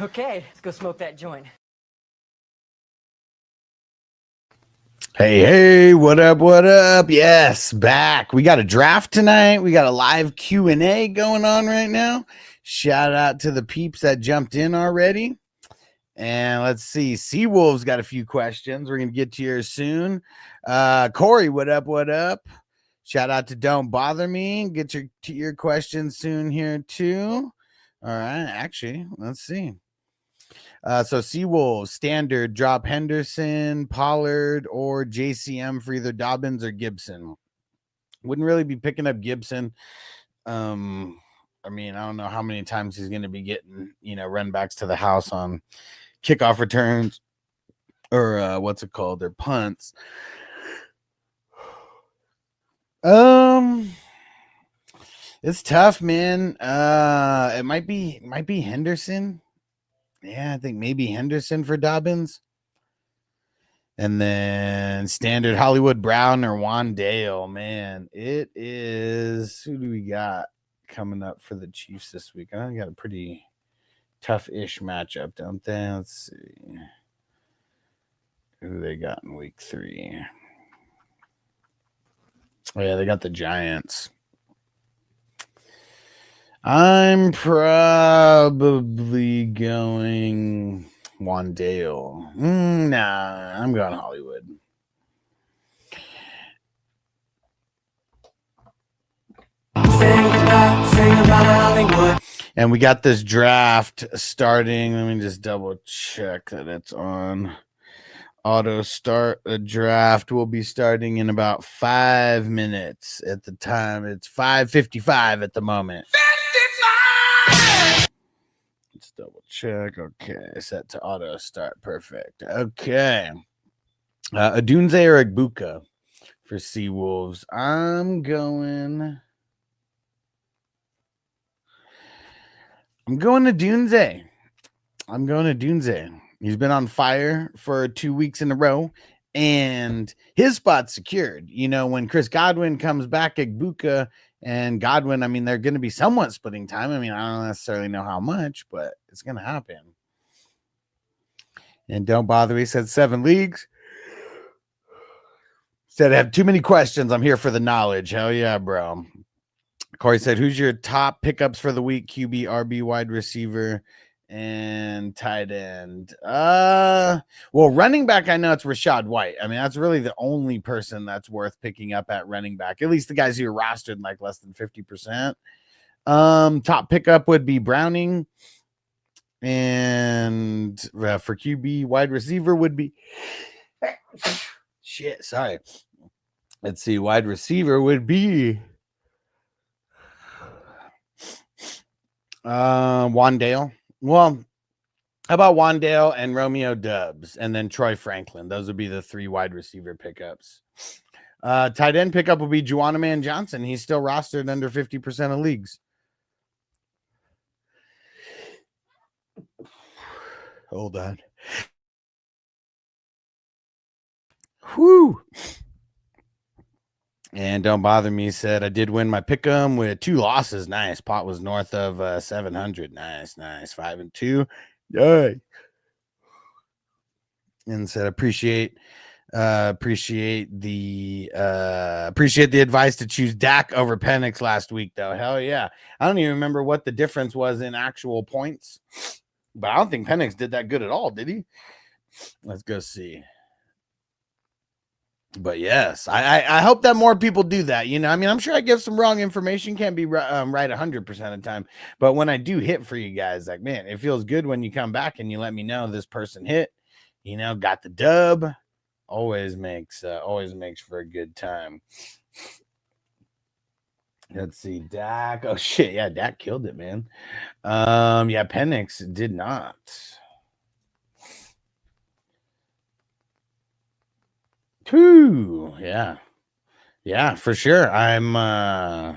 Okay, let's go smoke that joint. Hey, what up, what up? Yes, back. We got a draft tonight. We got a live Q&A going on right now. Shout out to the peeps that jumped in already. And let's see, Seawolf's got a few questions. We're going to get to yours soon. Corey, what up, what up? Shout out to Don't Bother Me. Get to your questions soon here too. All right, actually, let's see. So Seawolves, standard, drop Henderson, Pollard, or JCM for either Dobbins or Gibson. Wouldn't really be picking up Gibson. I mean, I don't know how many times he's going to be getting, run backs to the house on kickoff returns or what's it called? Their punts. It's tough, man. It might be Henderson. Yeah, I think maybe Henderson for Dobbins. And then standard Hollywood Brown or Wandale, man. It is, who do we got coming up for the Chiefs this week? I got a pretty tough-ish matchup, don't they? Let's see. Who they got in week 3? Oh, yeah, they got the Giants. I'm probably going Wandale. Nah, I'm going Hollywood. Sing about Hollywood. And we got this draft starting. Let me just double check that it's on. Auto start. The draft will be starting in about 5 minutes at the time. It's 5:55 at the moment. 55! Let's double check. Okay, set to auto start. Perfect. Okay. Adunze or Egbuka for Seawolves. I'm going to Dunze. He's been on fire for 2 weeks in a row, and his spot's secured. When Chris Godwin comes back, Egbuka and Godwin, I mean, they're going to be somewhat splitting time. I mean, I don't necessarily know how much, but it's going to happen. And Don't Bother Me said 7 leagues. Said I have too many questions. I'm here for the knowledge. Hell yeah, bro. Corey said, who's your top pickups for the week? QB, RB, wide receiver, and tight end. Well, running back, I know it's Rachaad White. I mean, that's really the only person that's worth picking up at running back. At least the guys who are rostered like less than 50%. Top pickup would be Browning. And for QB, wide receiver would be sorry. Let's see. Wide receiver would be Wandale. Well, how about Wandale and Romeo Doubs and then Troy Franklin? Those would be the 3 wide receiver pickups. Tight end pickup will be Juwanna Man Johnson. He's still rostered under 50% of leagues. Hold on. Whew. And Don't Bother Me said, I did win my pick'em with 2 losses. Nice. Pot was north of 700. Nice. 5-2. Yay. And said, appreciate the advice to choose Dak over Penix last week, though. Hell yeah. I don't even remember what the difference was in actual points, but I don't think Penix did that good at all, did he? Let's go see. But yes, I hope that more people do that. I mean, I'm sure I give some wrong information. Can't be right 100% of the time. But when I do hit for you guys, like, man, it feels good when you come back and you let me know this person hit, got the dub. Always makes for a good time. Let's see, Dak. Oh shit, yeah, Dak killed it, man. Yeah, Penix did not. Yeah, for sure. Yeah,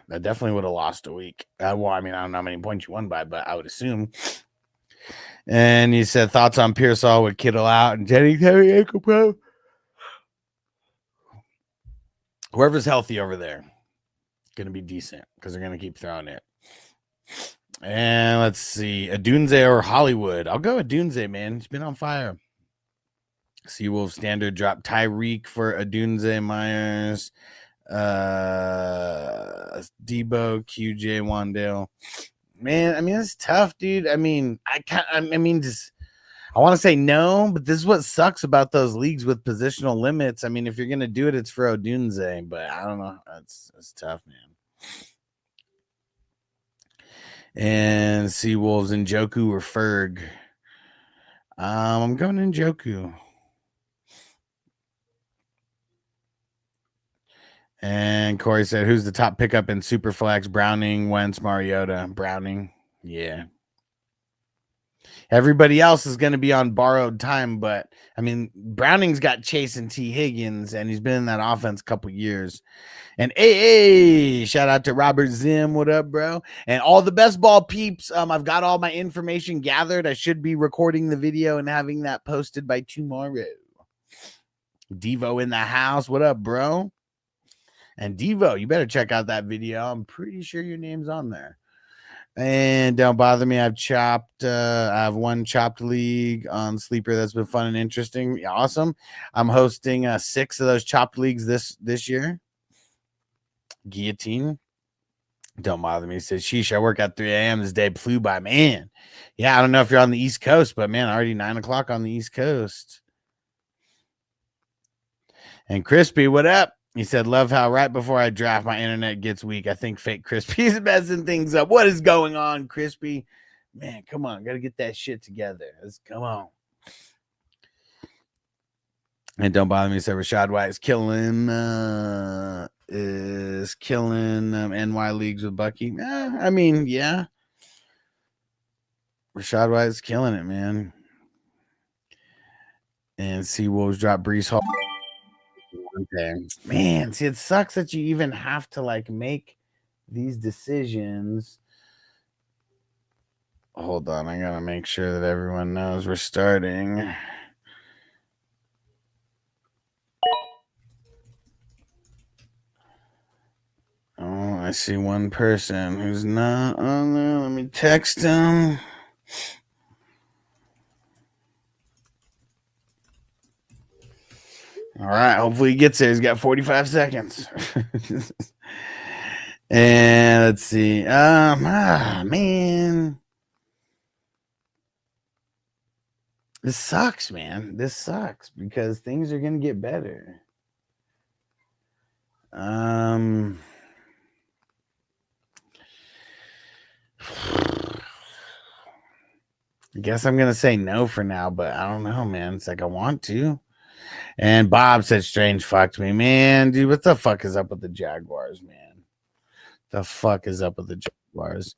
that definitely would have lost a week. Well, I mean, I don't know how many points you won by, but I would assume. And he said thoughts on Pearsall with Kittle out and Jennings having ankle problem. Whoever's healthy over there, going to be decent because they're going to keep throwing it. And let's see. Adunze or Hollywood? I'll go Adunze, man. He's been on fire. Seawolf standard drop. Tyreek for Adunze Myers. Debo, QJ, Wandale. Man, I mean, it's tough, dude. I mean, I want to say no, but this is what sucks about those leagues with positional limits. I mean, if you're gonna do it, it's for Odunze, but I don't know. It's tough, man. And Seawolves and Njoku or Ferg. I'm going Njoku. And Corey said, who's the top pickup in Superflex? Browning, Wentz, Mariota. Browning. Yeah. Everybody else is going to be on borrowed time, but I mean, Browning's got Chase and T. Higgins, and he's been in that offense a couple years. And hey, shout out to Robert Zim. What up, bro? And all the best ball peeps. I've got all my information gathered. I should be recording the video and having that posted by tomorrow. Devo in the house. What up, bro? And Devo, you better check out that video. I'm pretty sure your name's on there. And don't bother me. I have one chopped league on Sleeper that's been fun and interesting. Awesome. I'm hosting 6 of those chopped leagues this year. Guillotine. Don't bother me. He says, sheesh, I work at 3 a.m. This day flew by. Man. Yeah, I don't know if you're on the East Coast, but man, already 9 o'clock on the East Coast. And Crispy, what up? He said, love how right before I draft, my internet gets weak. I think fake Crispy's messing things up. What is going on, Crispy? Man, come on. Got to get that shit together. Come on. And don't bother me. Said Rashad White is killing NY leagues with Bucky. I mean, yeah. Rashad White is killing it, man. And Seawolves drop Brees Hall. Okay. Man, see, it sucks that you even have to like make these decisions. Hold on, I gotta make sure that everyone knows we're starting. Oh, I see one person who's not on there. Let me text him. All right, hopefully he gets there. He's got 45 seconds. And let's see. Man. This sucks, man. This sucks because things are going to get better. I guess I'm going to say no for now, but I don't know, man. It's like I want to. And Bob said Strange fucked me. Man, dude, what the fuck is up with the Jaguars, man? The fuck is up with the Jaguars?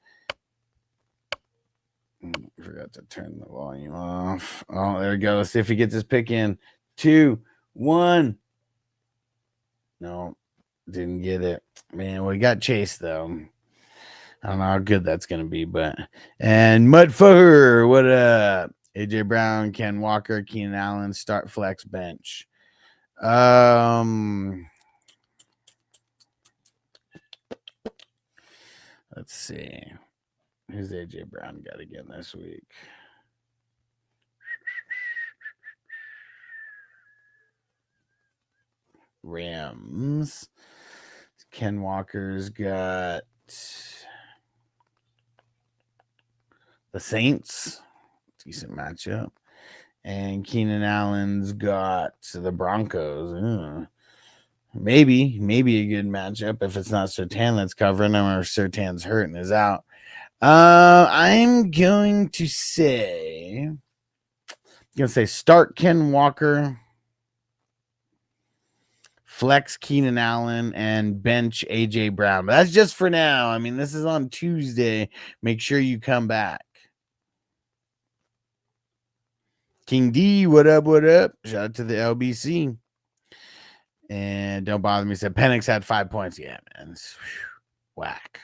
I forgot to turn the volume off. Oh, there we go. Let's see if he gets his pick in. 2, 1. No, didn't get it. Man, we got Chase, though. I don't know how good that's going to be, but. And Mudfucker, what up? AJ Brown, Ken Walker, Keenan Allen, start flex bench. Let's see. Who's AJ Brown got again this week? Rams. Ken Walker's got the Saints. Decent matchup. And Keenan Allen's got the Broncos. Maybe a good matchup if it's not Surtain that's covering him or Surtain's hurt and is out. I'm going to say start Ken Walker, flex Keenan Allen, and bench AJ Brown. But that's just for now. I mean, this is on Tuesday. Make sure you come back. King D, what up, what up? Shout out to the LBC. And don't bother me. Said Penix had 5 points. Yeah, man. Whack.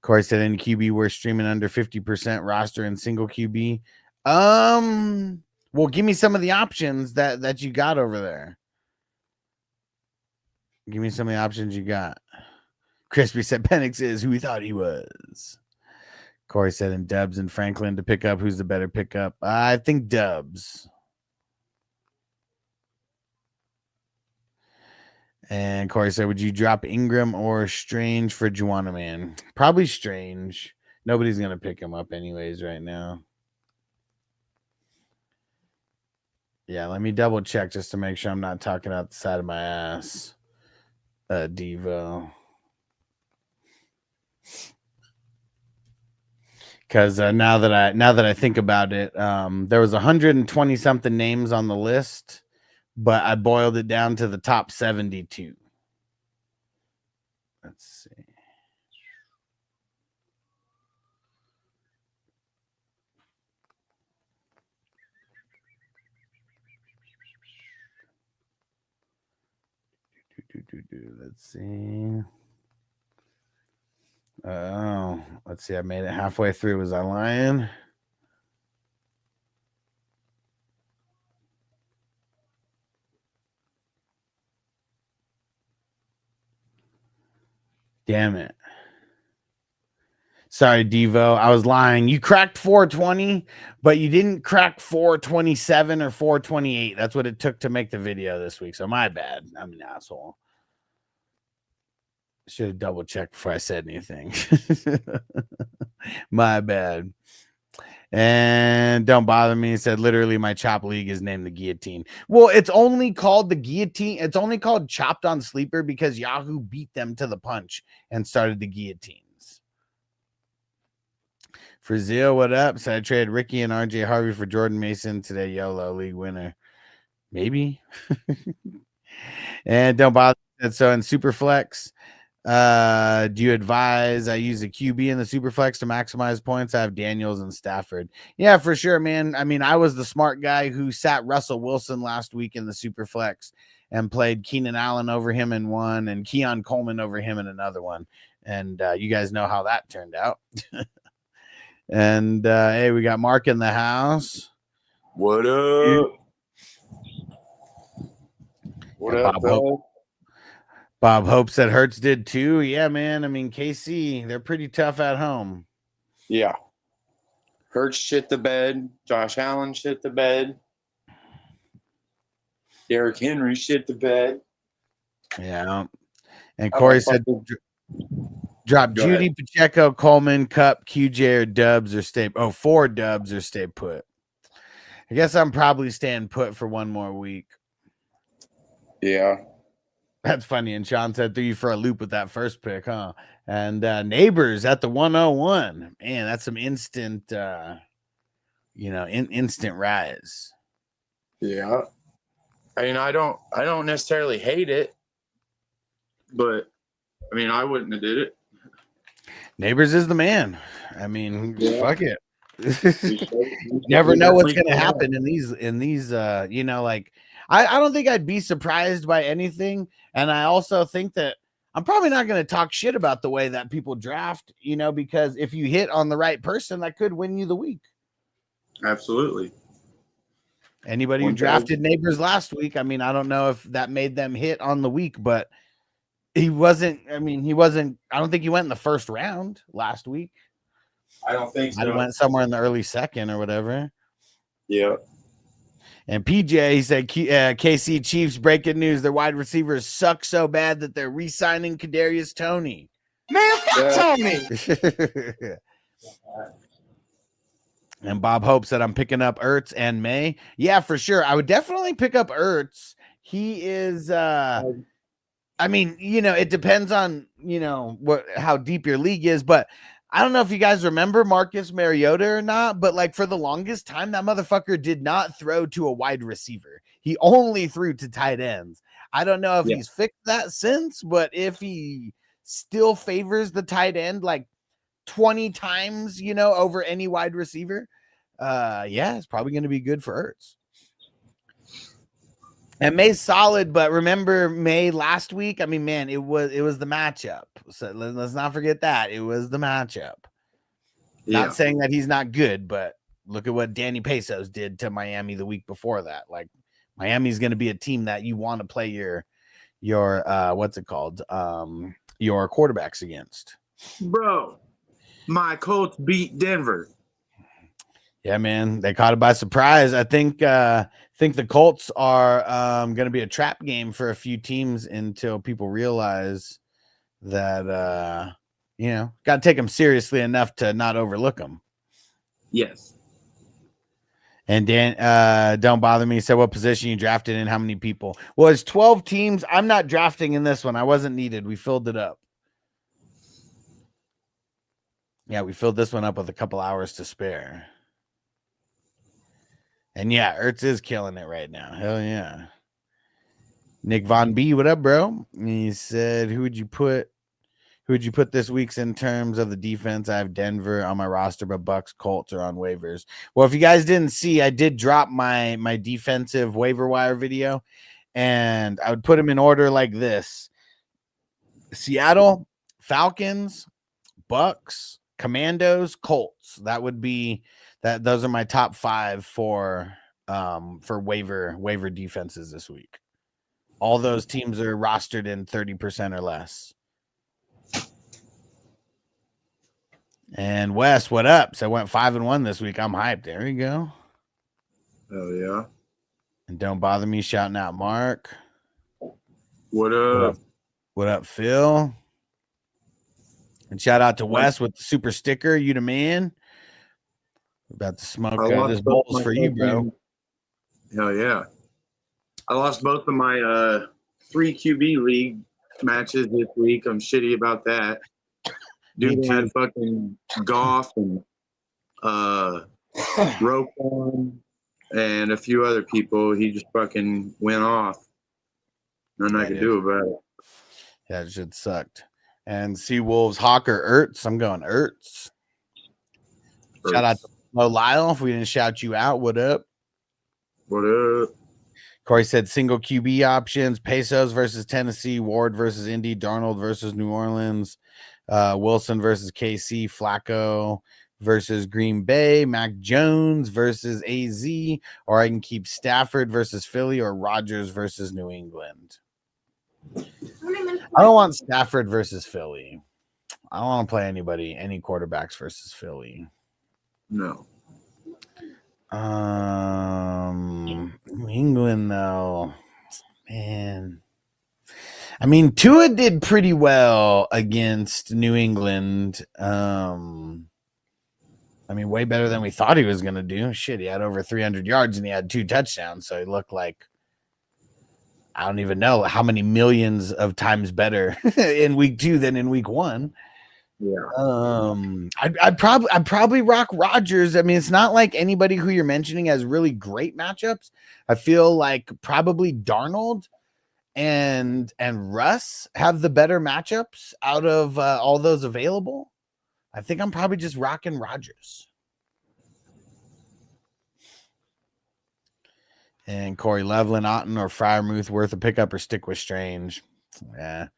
Corey said in QB, we're streaming under 50% roster and single QB. Well, give me some of the options that you got over there. Give me some of the options you got. Crispy said Penix is who he thought he was. Corey said in Dubs and Franklin to pick up. Who's the better pickup? I think Dubs. And Corey said, would you drop Ingram or Strange for Juana Man? Probably Strange. Nobody's going to pick him up anyways right now. Yeah, let me double check just to make sure I'm not talking out the side of my ass. Devo. Because now that I think about it, there was 120 something names on the list, but I boiled it down to the top 72. Let's see. Let's see. Oh, let's see. I made it halfway through. Was I lying? Damn it. Sorry, Devo. I was lying. You cracked 420, but you didn't crack 427 or 428. That's what it took to make the video this week. So my bad. I'm an asshole. Should have double checked before I said anything. My bad. And don't bother me. He said, literally, my chop league is named the Guillotine. Well, it's only called the Guillotine. It's only called Chopped on Sleeper because Yahoo beat them to the punch and started the Guillotines. Frazil, what up? So I traded Ricky and RJ Harvey for Jordan Mason today. YOLO league winner. Maybe. And don't bother. So in Superflex, do you advise I use a QB in the Superflex to maximize points? I have Daniels and Stafford. Yeah, for sure, man. I mean, I was the smart guy who sat Russell Wilson last week in the Superflex and played Keenan Allen over him in one and Keon Coleman over him in another one. And you guys know how that turned out. And hey, we got Mark in the house. What up? What up, bro? Bob Hope said Hurts did too. Yeah, man. I mean, KC, they're pretty tough at home. Yeah. Hurts shit the bed. Josh Allen shit the bed. Derrick Henry shit the bed. Yeah. And Corey said drop Judy, Pacheco, Coleman, Cup, QJ, or Dubs, or stay. Oh, 4 Dubs or stay put. I guess I'm probably staying put for one more week. Yeah. That's funny. And Sean said threw you for a loop with that first pick, huh? And Neighbors at the 101. Man, that's some instant, instant rise. Yeah. I mean, I don't necessarily hate it, but I mean, I wouldn't have did it. Neighbors is the man. I mean, fuck it. You never know what's gonna happen in these like I don't think I'd be surprised by anything. And I also think that I'm probably not going to talk shit about the way that people draft, because if you hit on the right person, that could win you the week. Absolutely. Anybody who drafted Neighbors last week, I mean, I don't know if that made them hit on the week, but I don't think he went in the first round last week. I don't think so. I went somewhere in the early second or whatever. Yeah. And PJ, he said, KC Chiefs breaking news. Their wide receivers suck so bad that they're re-signing Kadarius Toney. Man, fuck Tony. And Bob Hope said, I'm picking up Ertz and May. Yeah, for sure. I would definitely pick up Ertz. He is, it depends on, how deep your league is, but I don't know if you guys remember Marcus Mariota or not, but like for the longest time, that motherfucker did not throw to a wide receiver. He only threw to tight ends. I don't know if he's fixed that since, but if he still favors the tight end like 20 times, over any wide receiver, it's probably going to be good for Ertz. And May's solid, but remember May last week? I mean, man, it was the matchup. So let's not forget that. It was the matchup. Yeah. Not saying that he's not good, but look at what Danny Pesos did to Miami the week before that. Like, Miami's going to be a team that you want to play your what's it called? Your quarterbacks against. Bro. My Colts beat Denver. Yeah, man, they caught it by surprise. I think the Colts are going to be a trap game for a few teams until people realize that got to take them seriously enough to not overlook them. Yes. And Dan, don't bother me. Said what position you drafted in, how many people? Well, it's 12 teams. I'm not drafting in this one. I wasn't needed. We filled it up. Yeah, we filled this one up with a couple hours to spare. And yeah, Ertz is killing it right now. Hell yeah. Nick Von B, what up, bro? He said, who would you put this week's in terms of the defense? I have Denver on my roster, but Bucks, Colts are on waivers. Well, if you guys didn't see, I did drop my defensive waiver wire video, and I would put them in order like this: Seattle, Falcons, Bucks, Commandos, Colts. That would be that. Those are my top 5 for waiver defenses this week. All those teams are rostered in 30% or less. And Wes, what up? So I went 5-1 this week. I'm hyped. There you go. Oh yeah. And don't bother me shouting out Mark. What up? What up, Phil? And shout out to Wes with the super sticker. You the man. We're about to smoke this bowls for you, bro. Hell yeah. I lost both of my 3 QB league matches this week. I'm shitty about that. Dude had fucking Goff and Roquan and a few other people. He just fucking went off. Nothing I could do about it. Yeah, it shit sucked. And Seawolves, Hawker, Ertz. I'm going Ertz. Shout out to Lyle. If we didn't shout you out, what up? What up? Corey said single QB options: Pesos versus Tennessee, Ward versus Indy, Darnold versus New Orleans, Wilson versus KC, Flacco versus Green Bay, Mac Jones versus AZ, or I can keep Stafford versus Philly or Rodgers versus New England. I don't want Stafford versus Philly. I don't want to play any quarterbacks versus Philly. No. New England though, man. I mean, Tua did pretty well against New England. I mean, way better than we thought he was going to do. Shit, he had over 300 yards and he had 2 touchdowns, so he looked like I don't even know how many millions of times better in week 2 than in week 1. Yeah. I'd probably rock Rodgers. I mean, it's not like anybody who you're mentioning has really great matchups. I feel like probably Darnold and Russ have the better matchups out of all those available. I think I'm probably just rocking Rodgers. And Corey Levlin, Otten, or Freiermuth worth a pickup or stick with Strange? Yeah,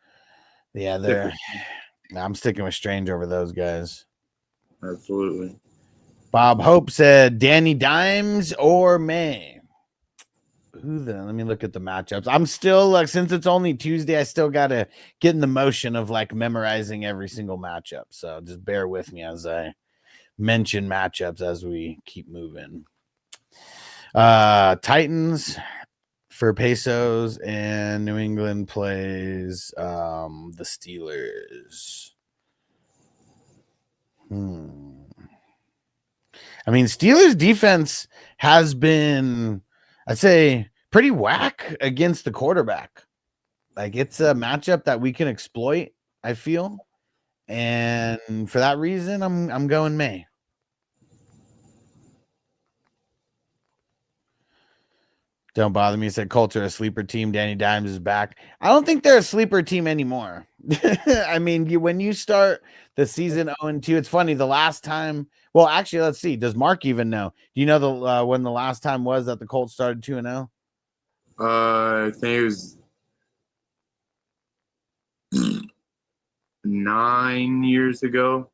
I'm sticking with Strange over those guys. Absolutely. Bob Hope said Danny Dimes or May. Let me look at the matchups. I'm still like, since it's only Tuesday, I still gotta get in the motion of like memorizing every single matchup. So just bear with me as I mention matchups as we keep moving. Titans for Pesos, and New England plays the Steelers. I mean, Steelers defense has been, I'd say, pretty whack against the quarterback. Like, it's a matchup that we can exploit, I feel. And for that reason, I'm going May. Don't bother me. Said Colts are a sleeper team. Danny Dimes is back. I don't think they're a sleeper team anymore. I mean, when you start the season 0-2, it's funny. The last time, well, actually, let's see. Does Mark even know? Do you know when the last time was that the Colts started 2-0? I think it was 9 years ago.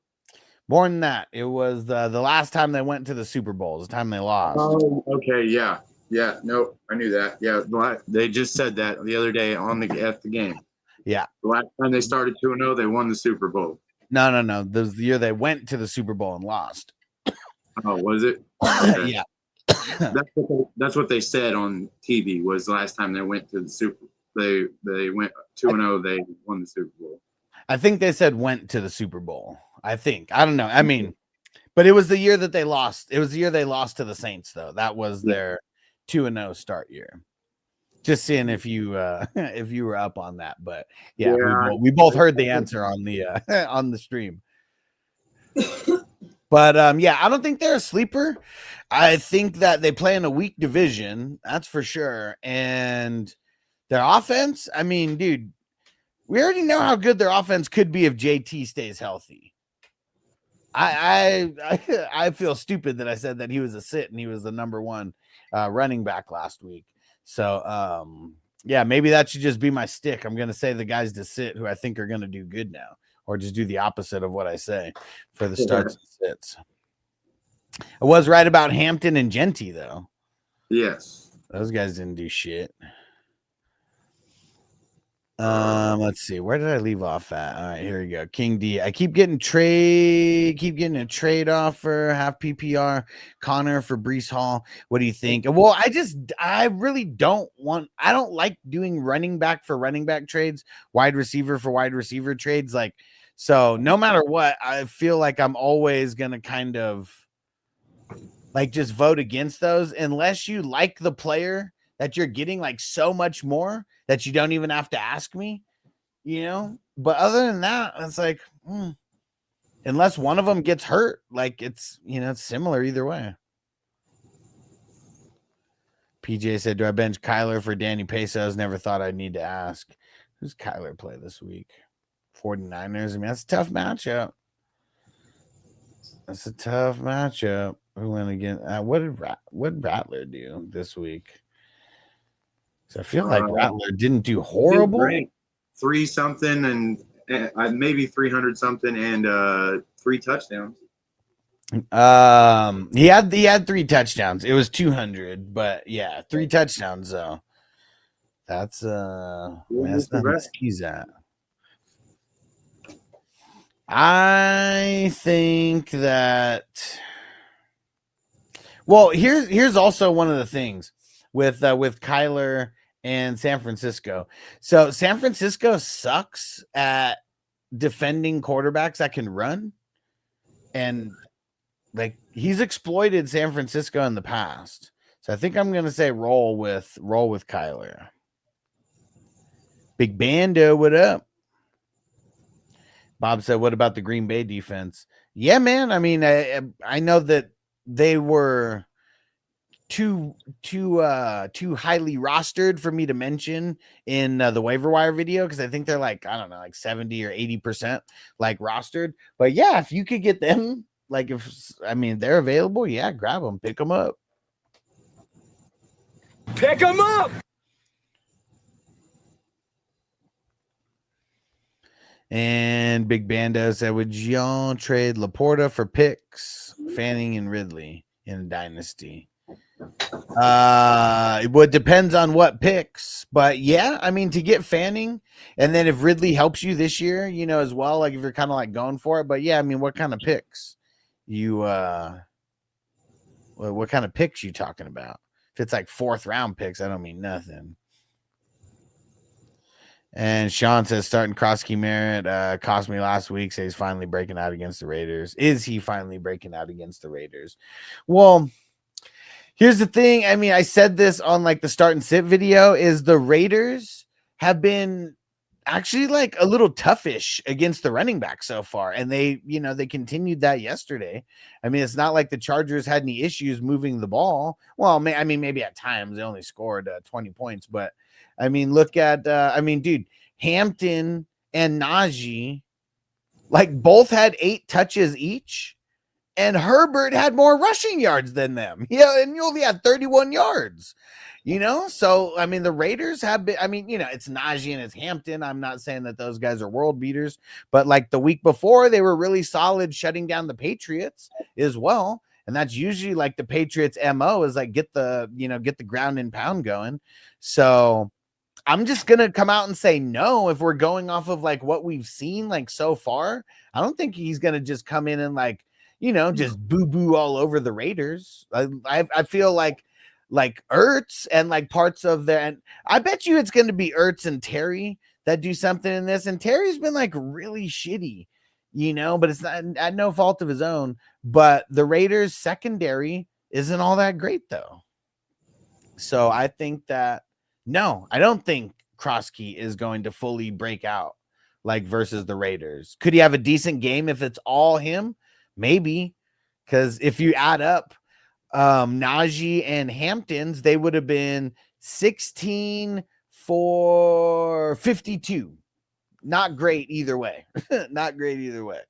More than that. It was the last time they went to the Super Bowl. The time they lost. Oh, okay, yeah. Yeah, no, I knew that. Yeah, they just said that the other day at the game. Yeah. The last time they started 2-0, they won the Super Bowl. No. This was the year they went to the Super Bowl and lost. Oh, was it? Okay. Yeah. That's what they said on TV. Was the last time they went to the Super. They went 2-0. They won the Super Bowl. I think they said went to the Super Bowl. I don't know. I mean, but it was the year that they lost. It was the year they lost to the Saints, though. That was their 2-0 start year. Just seeing if you were up on that, but yeah. We both heard the answer on the on the stream. But yeah, I don't think they're a sleeper. I think that they play in a weak division, that's for sure. And their offense, I mean, dude, we already know how good their offense could be if JT stays healthy. I feel stupid that I said that he was a sit and he was the number one running back last week. So yeah, maybe that should just be my stick. I'm gonna say the guys to sit who I think are gonna do good now, or just do the opposite of what I say for the starts and sits. I was right about Hampton and Genty, though. Yes. Those guys didn't do shit. Let's see. Where did I leave off at? All right, here we go. King D. I keep getting a trade offer, half PPR, Connor for Breece Hall. What do you think? Well, I really don't like doing running back for running back trades, wide receiver for wide receiver trades. Like, so no matter what, I feel like I'm always gonna kind of like just vote against those unless you like the player that you're getting like so much more that you don't even have to ask me, you know. But other than that, it's like unless one of them gets hurt, like it's, you know, it's similar either way. PJ said, do I bench Kyler for Danny Pesos? Never thought I'd need to ask. Who's Kyler play this week? 49ers. I mean, that's a tough matchup. Who went again? What did Rattler do this week? So I feel like Rattler didn't do horrible. 3 something and maybe 300 something and 3 touchdowns. He had 3 touchdowns. It was 200, but yeah, 3 touchdowns though. That's nothing to sneeze at. I think that. Well, here's also one of the things with Kyler and San Francisco. So San Francisco sucks at defending quarterbacks that can run, and like he's exploited San Francisco in the past. So I think I'm gonna say roll with Kyler. Big Bando, what up? Bob said, what about the Green Bay defense? Yeah, man. I mean, I know that they were too highly rostered for me to mention in the waiver wire video, because I think they're like, I don't know, like 70 or 80% like rostered. But yeah, if you could get them, like they're available, yeah, grab them, pick them up. Pick them up. And Big Bando said, would y'all trade Laporta for picks, Fanning and Ridley in a dynasty? It depends on what picks, but yeah, I mean, to get Fanning, and then if Ridley helps you this year, you know, as well, like if you're kind of like going for it. But yeah, I mean, what kind of picks what kind of picks you talking about? If it's like 4th round picks, I don't mean nothing. And Sean says, starting Krosky Merritt cost me last week. Says he's finally breaking out against the Raiders. Is he finally breaking out against the Raiders? Well, here's the thing. I mean, I said this on like the start and sit video, is the Raiders have been actually like a little toughish against the running back so far. And they continued that yesterday. I mean, it's not like the Chargers had any issues moving the ball. Well, I mean, maybe at times they only scored 20 points, but I mean, look at, dude, Hampton and Najee, like both had 8 touches each, and Herbert had more rushing yards than them. Yeah, and you only had 31 yards, you know? So, I mean, the Raiders have been, I mean, you know, it's Najee and it's Hampton. I'm not saying that those guys are world beaters, but like the week before, they were really solid shutting down the Patriots as well. And that's usually like the Patriots MO is like get the ground and pound going. So I'm just gonna come out and say no. If we're going off of like what we've seen like so far, I don't think he's gonna just come in and like, just boo all over the Raiders. I feel like Ertz and like parts of their, and I bet you it's gonna be Ertz and Terry that do something in this. And Terry's been like really shitty, but it's not at no fault of his own. But the Raiders secondary isn't all that great though. So I think that no, I don't think Kroski is going to fully break out like versus the Raiders. Could he have a decent game if it's all him? Maybe. Because if you add up Najee and Hamptons, they would have been 16 for 52. Not great either way. Not great either way.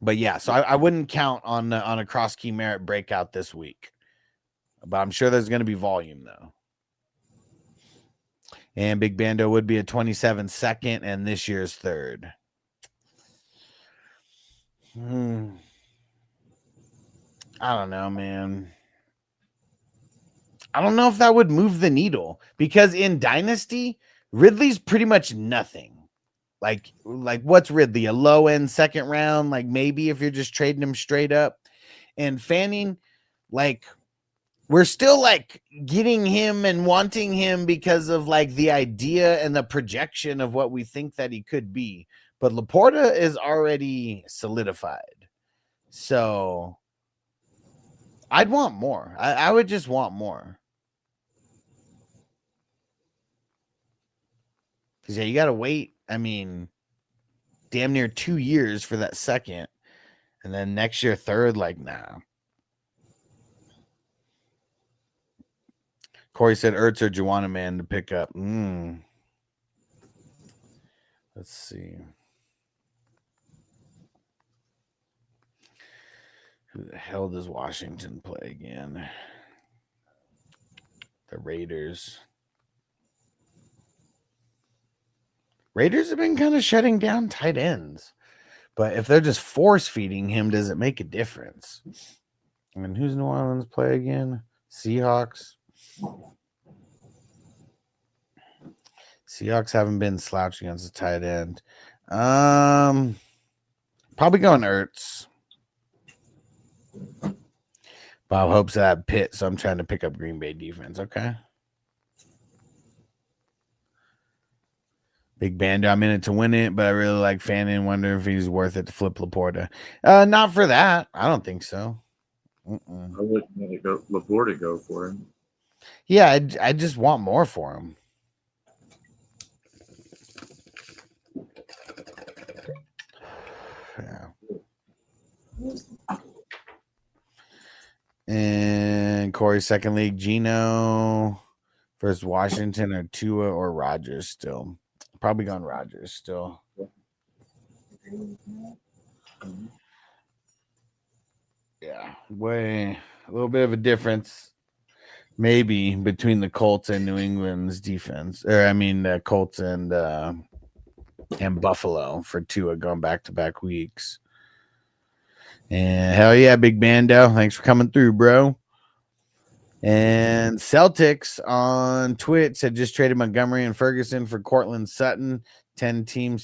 But yeah, so I wouldn't count on a Kroski merit breakout this week. But I'm sure there's going to be volume, though. And Big Bando would be a 27 second and this year's third. I don't know, man. I don't know if that would move the needle. Because in Dynasty, Ridley's pretty much nothing. Like what's Ridley? A low-end second round? Like maybe if you're just trading him straight up. And Fanning, like, we're still like getting him and wanting him because of like the idea and the projection of what we think that he could be. But Laporta is already solidified. So I'd want more. I would just want more. Because, yeah, you got to wait. I mean, damn near 2 years for that second. And then next year, third, like, nah. Corey said Ertz or Juwanna Man to pick up. Let's see. Who the hell does Washington play again? The Raiders. Raiders have been kind of shutting down tight ends. But if they're just force feeding him, does it make a difference? And who's New Orleans play again? Seahawks. Seahawks haven't been slouched against a tight end. Probably going Ertz. Bob hopes that Pitt, so I'm trying to pick up Green Bay defense. Okay. Big Bando, I'm in it to win it, but I really like Fanning. Wonder if he's worth it to flip Laporta. Not for that. I don't think so. I wouldn't let it go. Laporta go for him. Yeah, I just want more for him. Yeah. And Corey's second league, Gino versus Washington or Tua or Rodgers still. Probably going Rodgers still. Yeah, a little bit of a difference maybe between the Colts and New England's defense. Or I mean the Colts and Buffalo for Tua going back-to-back weeks. And hell yeah, Big Bando. Thanks for coming through, bro. And Celtics on Twitch had just traded Montgomery and Ferguson for Cortland Sutton, 10-team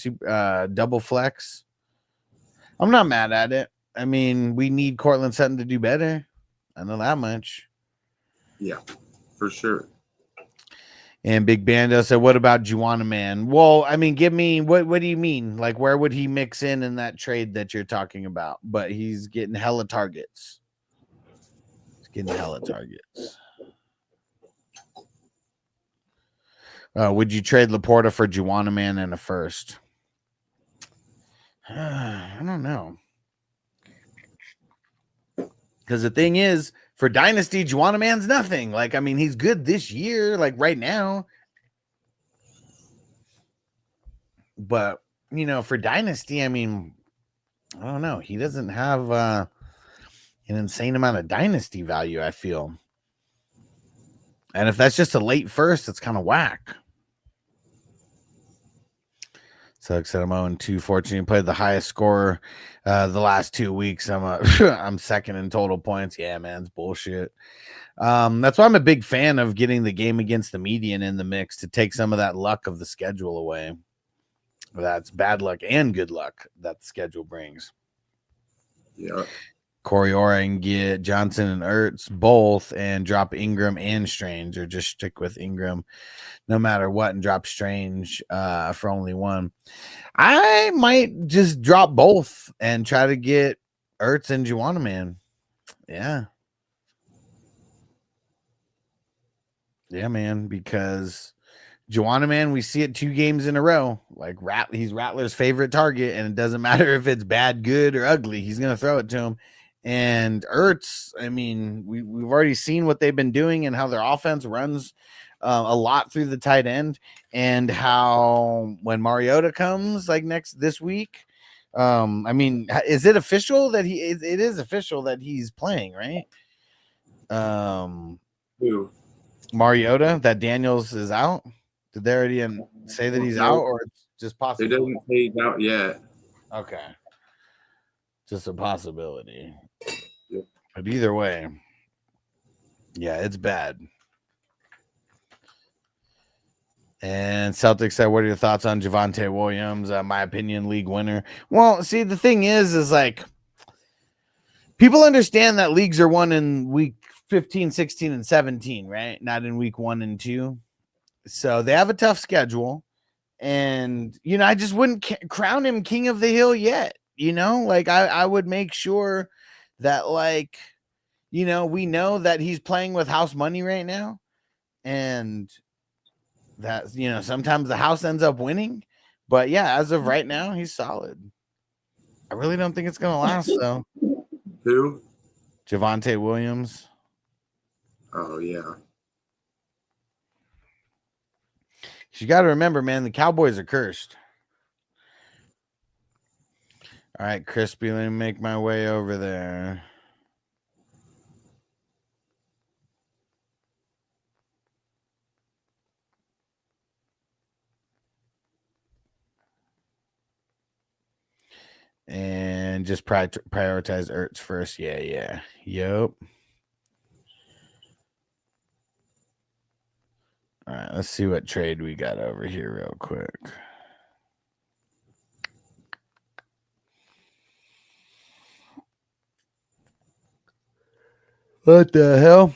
double flex. I'm not mad at it. I mean, we need Cortland Sutton to do better. I know that much. Yeah, for sure. And Big Bando said, what about Juwanna Man? Well, I mean, give me, what do you mean? Like, where would he mix in that trade that you're talking about? But he's getting hella targets. Would you trade Laporta for Juwanna Man and a first? I don't know. Because the thing is, for Dynasty, Juwanna Man's nothing. Like, I mean, he's good this year, like right now. But, for Dynasty, I mean, I don't know. He doesn't have an insane amount of Dynasty value, I feel. And if that's just a late first, it's kind of whack. So like I said, I'm 0-2. Fortunately, played the highest scorer the last 2 weeks. I'm second in total points. Yeah, man, it's bullshit. That's why I'm a big fan of getting the game against the median in the mix to take some of that luck of the schedule away. That's bad luck and good luck that the schedule brings. Yeah. Corey Ora and get Johnson and Ertz both and drop Ingram and Strange, or just stick with Ingram no matter what and drop Strange for only one. I might just drop both and try to get Ertz and Juwanna Man. Yeah. Yeah, man, because Juwanna Man, we see it 2 games in a row. Like he's Rattler's favorite target, and it doesn't matter if it's bad, good, or ugly. He's going to throw it to him. And Ertz, I mean, we've already seen what they've been doing and how their offense runs a lot through the tight end, and how when Mariota comes like this week, I mean, is it official that it is official that he's playing, right? Who? Mariota, that Daniels is out. Did they already say that he's out, or it's just possible? It doesn't say he's out yet. Okay, just a possibility. Yep. But either way, yeah, it's bad. And Celtics said, what are your thoughts on Javonte Williams? My opinion, league winner. Well, see, the thing is like, people understand that leagues are won in week 15, 16, and 17, right? Not in week 1 and 2. So they have a tough schedule. And, you know, I just wouldn't crown him king of the hill yet. You know, like I would make sure that, like, you know, we know that he's playing with house money right now. And that, you know, sometimes the house ends up winning. But yeah, as of right now, he's solid. I really don't think it's going to last, though. Who? Javonte Williams. Oh, yeah. You got to remember, man, the Cowboys are cursed. All right, Crispy, let me make my way over there. And just prioritize Ertz first. Yeah. Yep. All right, let's see what trade we got over here real quick. What the hell?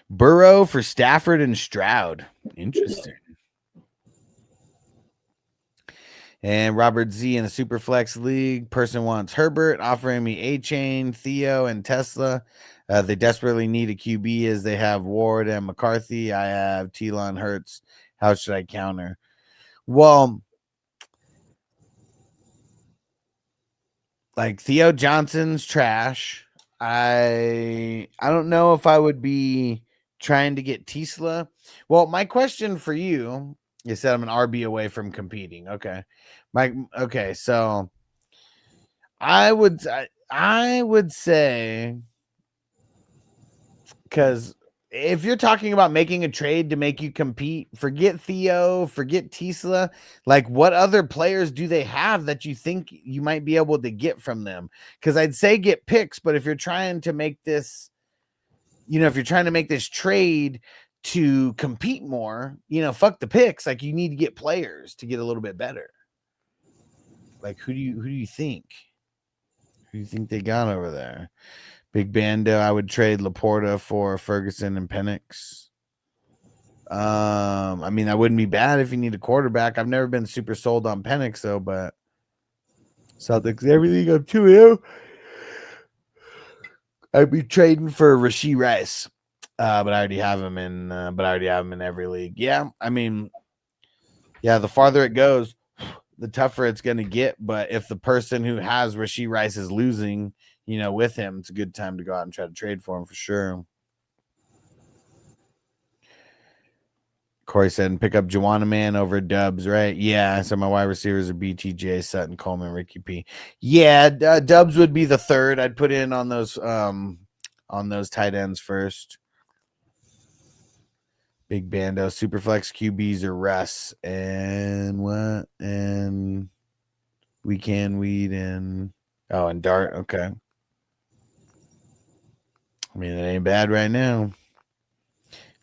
Burrow for Stafford and Stroud. Interesting. And Robert Z in a Superflex League. Person wants Herbert, offering me A-Chain, Theo, and Tesla. They desperately need a QB as they have Ward and McCarthy. I have Telon, Hurts. How should I counter? Well, like Theo Johnson's trash. I don't know if I would be trying to get Tesla. Well, my question for you, you said I'm an RB away from competing. Okay. Okay, so I would say, because if you're talking about making a trade to make you compete, forget Theo, forget Tesla. Like, what other players do they have that you think you might be able to get from them? Because I'd say get picks, but if you're trying to make this, you know, if you're trying to make this trade to compete more, you know, fuck the picks. Like, you need to get players to get a little bit better. Like, who do you think? Who do you think they got over there? Big Bando, I would trade Laporta for Ferguson and Penix. I mean, that wouldn't be bad if you need a quarterback. I've never been super sold on Penix, though, but Celtics, everything up to you. I'd be trading for Rashee Rice. But I already have him in every league. Yeah, I mean, yeah, the farther it goes, the tougher it's going to get. But if the person who has Rashee Rice is losing, you know, with him, it's a good time to go out and try to trade for him for sure. Corey said, pick up Juwanna Man over Dubs, right? Yeah, so my wide receivers are BTJ, Sutton, Coleman, Ricky P. Yeah, Dubs would be the third I'd put in on those tight ends first. Big Bando, Superflex QBs are Russ and what? And weed and Dart. Okay. I mean, it ain't bad right now.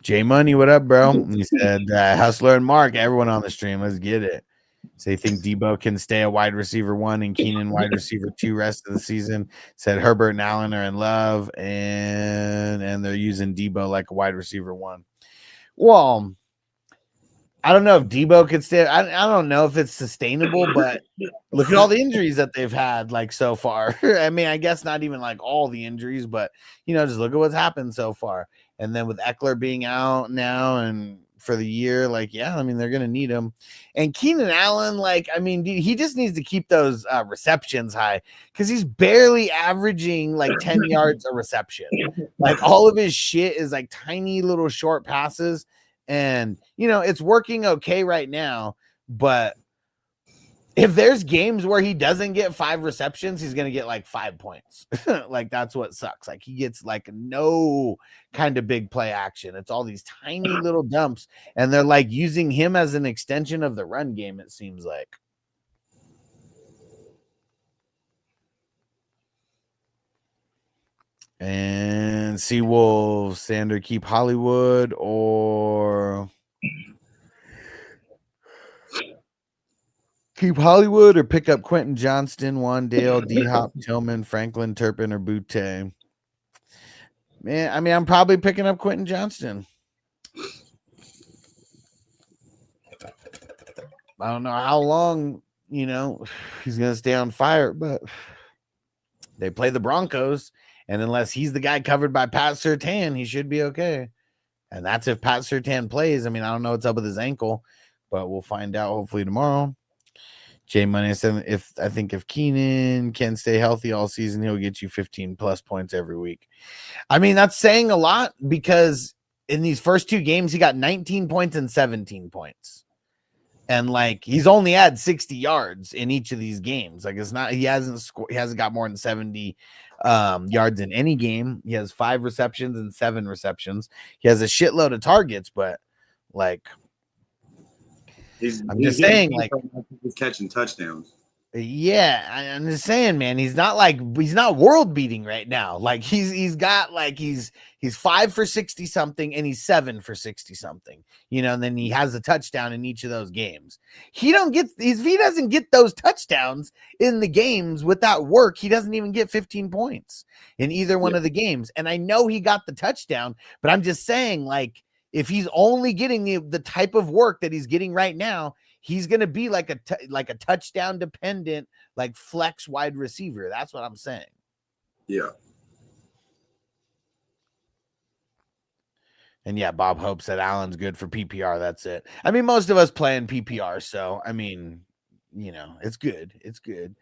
J Money, what up, bro? He said, Hustler and Mark, everyone on the stream, let's get it. So they think Debo can stay a wide receiver 1 and Keenan wide receiver 2 rest of the season. Said Herbert and Allen are in love, and they're using Debo like a wide receiver 1. Well, I don't know if Debo could stay. I don't know if it's sustainable, but look at all the injuries that they've had like so far. I mean, I guess not even like all the injuries, but just look at what's happened so far. And then with Eckler being out now and for the year, like, yeah, I mean, they're gonna need him. And Keenan Allen, like, I mean, dude, he just needs to keep those receptions high because he's barely averaging like 10 yards a reception. Like all of his shit is like tiny little short passes. And it's working okay right now, but if there's games where he doesn't get 5 receptions, he's gonna get like 5 points. Like that's what sucks. Like he gets like no kind of big play action. It's all these tiny little dumps, and they're like using him as an extension of the run game, it seems like. And Seawolf, Sander, keep Hollywood or keep Hollywood or pick up Quentin Johnston, Wandale, D-Hop, Tillman, Franklin, Turpin, or Butte. Man, I mean, I'm probably picking up Quentin Johnston. I don't know how long, he's going to stay on fire, but they play the Broncos, and unless he's the guy covered by Pat Surtain, he should be okay. And that's if Pat Surtain plays. I mean, I don't know what's up with his ankle, but we'll find out hopefully tomorrow. J Money said, if Keenan can stay healthy all season, he'll get you 15 plus points every week. I mean, that's saying a lot because in these first 2 games, he got 19 points and 17 points. And like he's only had 60 yards in each of these games. Like he hasn't got more than 70 yards in any game. He has 5 receptions and 7 receptions. He has a shitload of targets, but like he's saying, like he's catching touchdowns. Yeah, I'm just saying, man, he's not world beating right now. Like he's 5 for 60 something and he's 7 for 60 something, and then he has a touchdown in each of those games. If he doesn't get those touchdowns in the games with that work, he doesn't even get 15 points in either one of the games. And I know he got the touchdown, but I'm just saying, like, if he's only getting the type of work that he's getting right now, he's going to be like a touchdown dependent, like flex wide receiver. That's what I'm saying. Yeah. And yeah, Bob Hope said Allen's good for PPR. That's it. I mean, most of us play in PPR. So, I mean, it's good. It's good.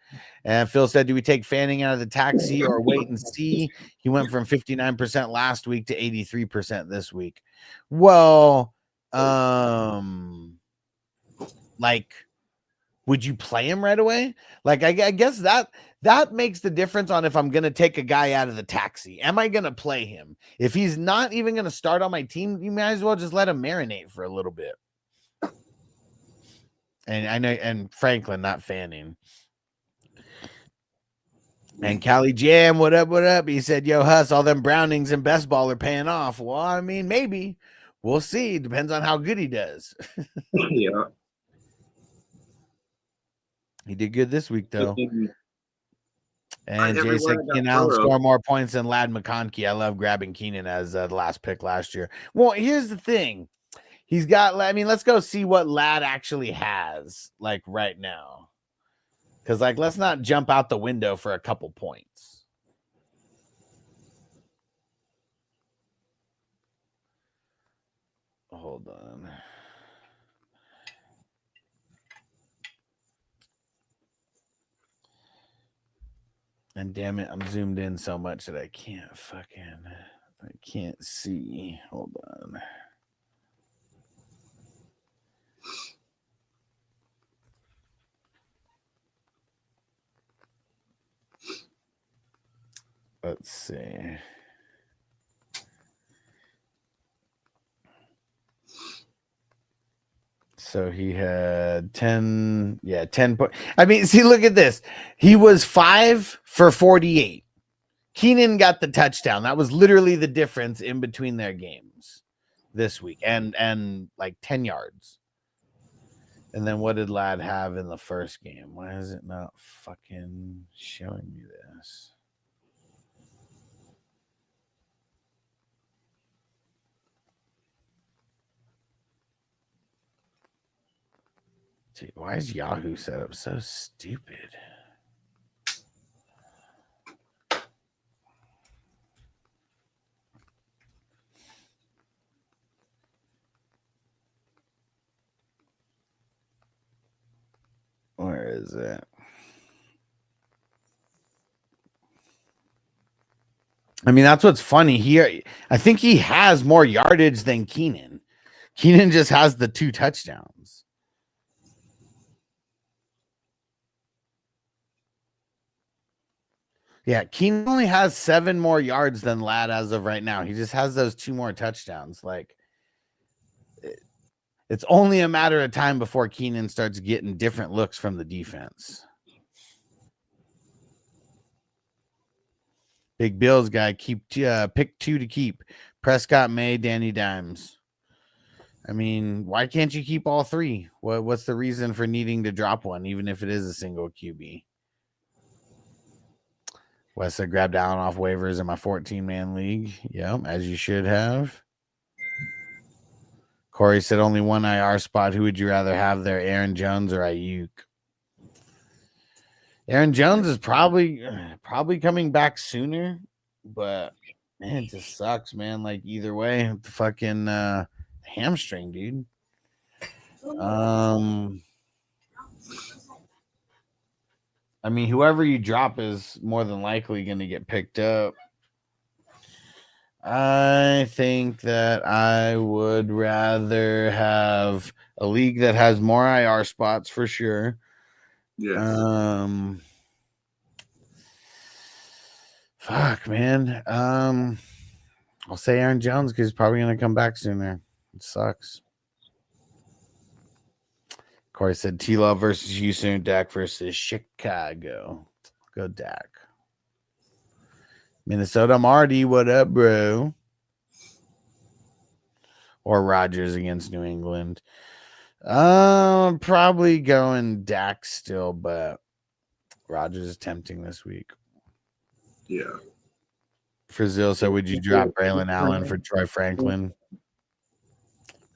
And Phil said, do we take Fanning out of the taxi or wait and see? He went from 59% last week to 83% this week. Well, like, would you play him right away? Like, I guess that makes the difference on if I'm going to take a guy out of the taxi. Am I going to play him? If he's not even going to start on my team, you might as well just let him marinate for a little bit. And I know, and Franklin, not Fanning. And Cali Jam, what up, what up? He said, yo, Huss, all them Brownings and best ball are paying off. Well, I mean, maybe. We'll see. Depends on how good he does. Yeah. He did good this week, though. And Jay said everywhere I got Keenan Allen Burrow. score more points than Lad McConkey. I love grabbing Keenan as the last pick last year. Well, here's the thing. He's got, I mean, let's go see what Lad actually has, like, right now. Because, like, let's not jump out the window for a couple points. Hold on. And damn it, I'm zoomed in so much that I can't see. Hold on. Let's see. So he had 10, 10 points. I mean, see, look at this. He was 5 for 48. Keenan got the touchdown. That was literally the difference in between their games this week, and like 10 yards. And then what did Ladd have in the first game? Why is it not fucking showing me this? Gee, why is Yahoo set up so stupid? Where is it? I mean, that's what's funny. I think he has more yardage than Keenan. Keenan just has the 2 touchdowns. Yeah, Keenan only has 7 more yards than Ladd as of right now. He just has those 2 more touchdowns. Like, it's only a matter of time before Keenan starts getting different looks from the defense. Big Bills guy, pick 2 to keep. Prescott, May, Danny Dimes. I mean, why can't you keep all 3? What's the reason for needing to drop one, even if it is a single QB? Wes said, grabbed Allen off waivers in my 14-man league. Yeah, as you should have. Corey said, only one IR spot. Who would you rather have there, Aaron Jones or Ayuk? Aaron Jones is probably coming back sooner, but man, it just sucks, man. Like either way, the fucking hamstring, dude. I mean, whoever you drop is more than likely going to get picked up. I think that I would rather have a league that has more IR spots for sure. Yeah. Fuck, man. I'll say Aaron Jones because he's probably going to come back sooner. It sucks. Corey said T-Love versus Houston, Dak versus Chicago. Go Dak. Minnesota Marty, what up, bro? Or Rodgers against New England. Probably going Dak still, but Rodgers is tempting this week. Yeah. Frazil said, would you drop Braylon Allen for Troy Franklin?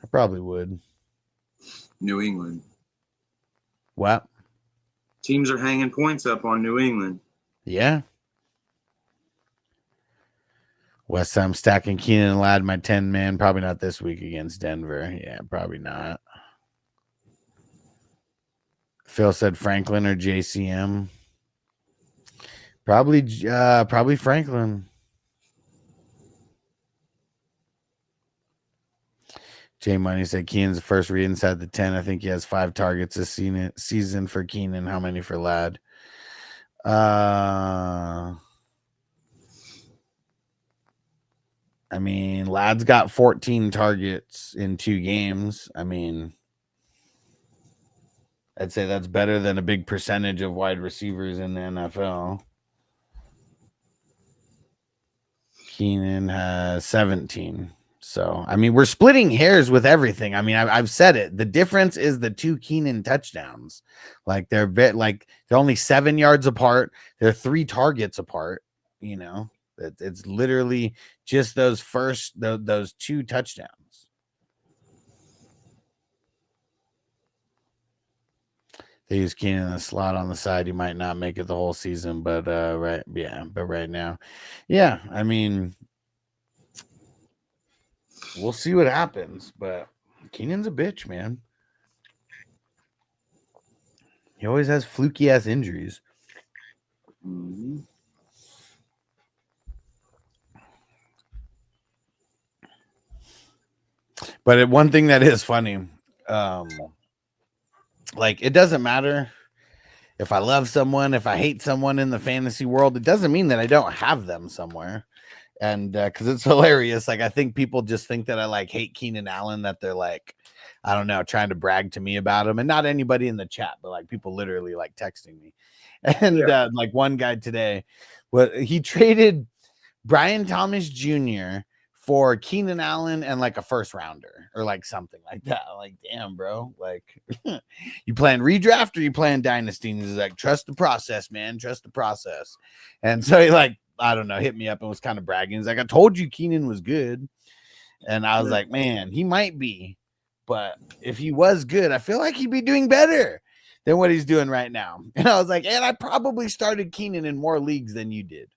I probably would. New England. What? Teams are hanging points up on New England. Yeah. West Ham stacking Keenan and Ladd, my 10-man. Probably not this week against Denver. Yeah, probably not. Phil said Franklin or JCM. Probably Franklin. J Money said Keenan's the first read inside the 10. I think he has 5 targets this season for Keenan. How many for Ladd? I mean, Ladd's got 14 targets in 2 games. I mean, I'd say that's better than a big percentage of wide receivers in the NFL. Keenan has 17. So, I mean, we're splitting hairs with everything. I mean, I've said it. The difference is the 2 Keenan touchdowns. Like they're only 7 yards apart. They're 3 targets apart. You know, it's literally just those 2 touchdowns. They use Keenan in the slot on the side. He might not make it the whole season, but right now, yeah. I mean, we'll see what happens, but Keenan's a bitch, man. He always has fluky ass injuries. Mm-hmm. But one thing that is funny, like it doesn't matter if I love someone, if I hate someone in the fantasy world, it doesn't mean that I don't have them somewhere. And because it's hilarious. Like I think people just think that I like hate Keenan Allen, that they're like I don't know, trying to brag to me about him, and not anybody in the chat, but like people literally like texting me. And like one guy today, he traded Brian Thomas Jr. for Keenan Allen and like a first rounder or like something like that. I'm like, damn, bro. Like, you playing redraft or you playing dynasty? And he's like, trust the process, man. Trust the process. And so he like, I don't know, hit me up and was kind of bragging. He's like, I told you Keenan was good. And I was like, man, he might be. But if he was good, I feel like he'd be doing better than what he's doing right now. And I was like, and I probably started Keenan in more leagues than you did.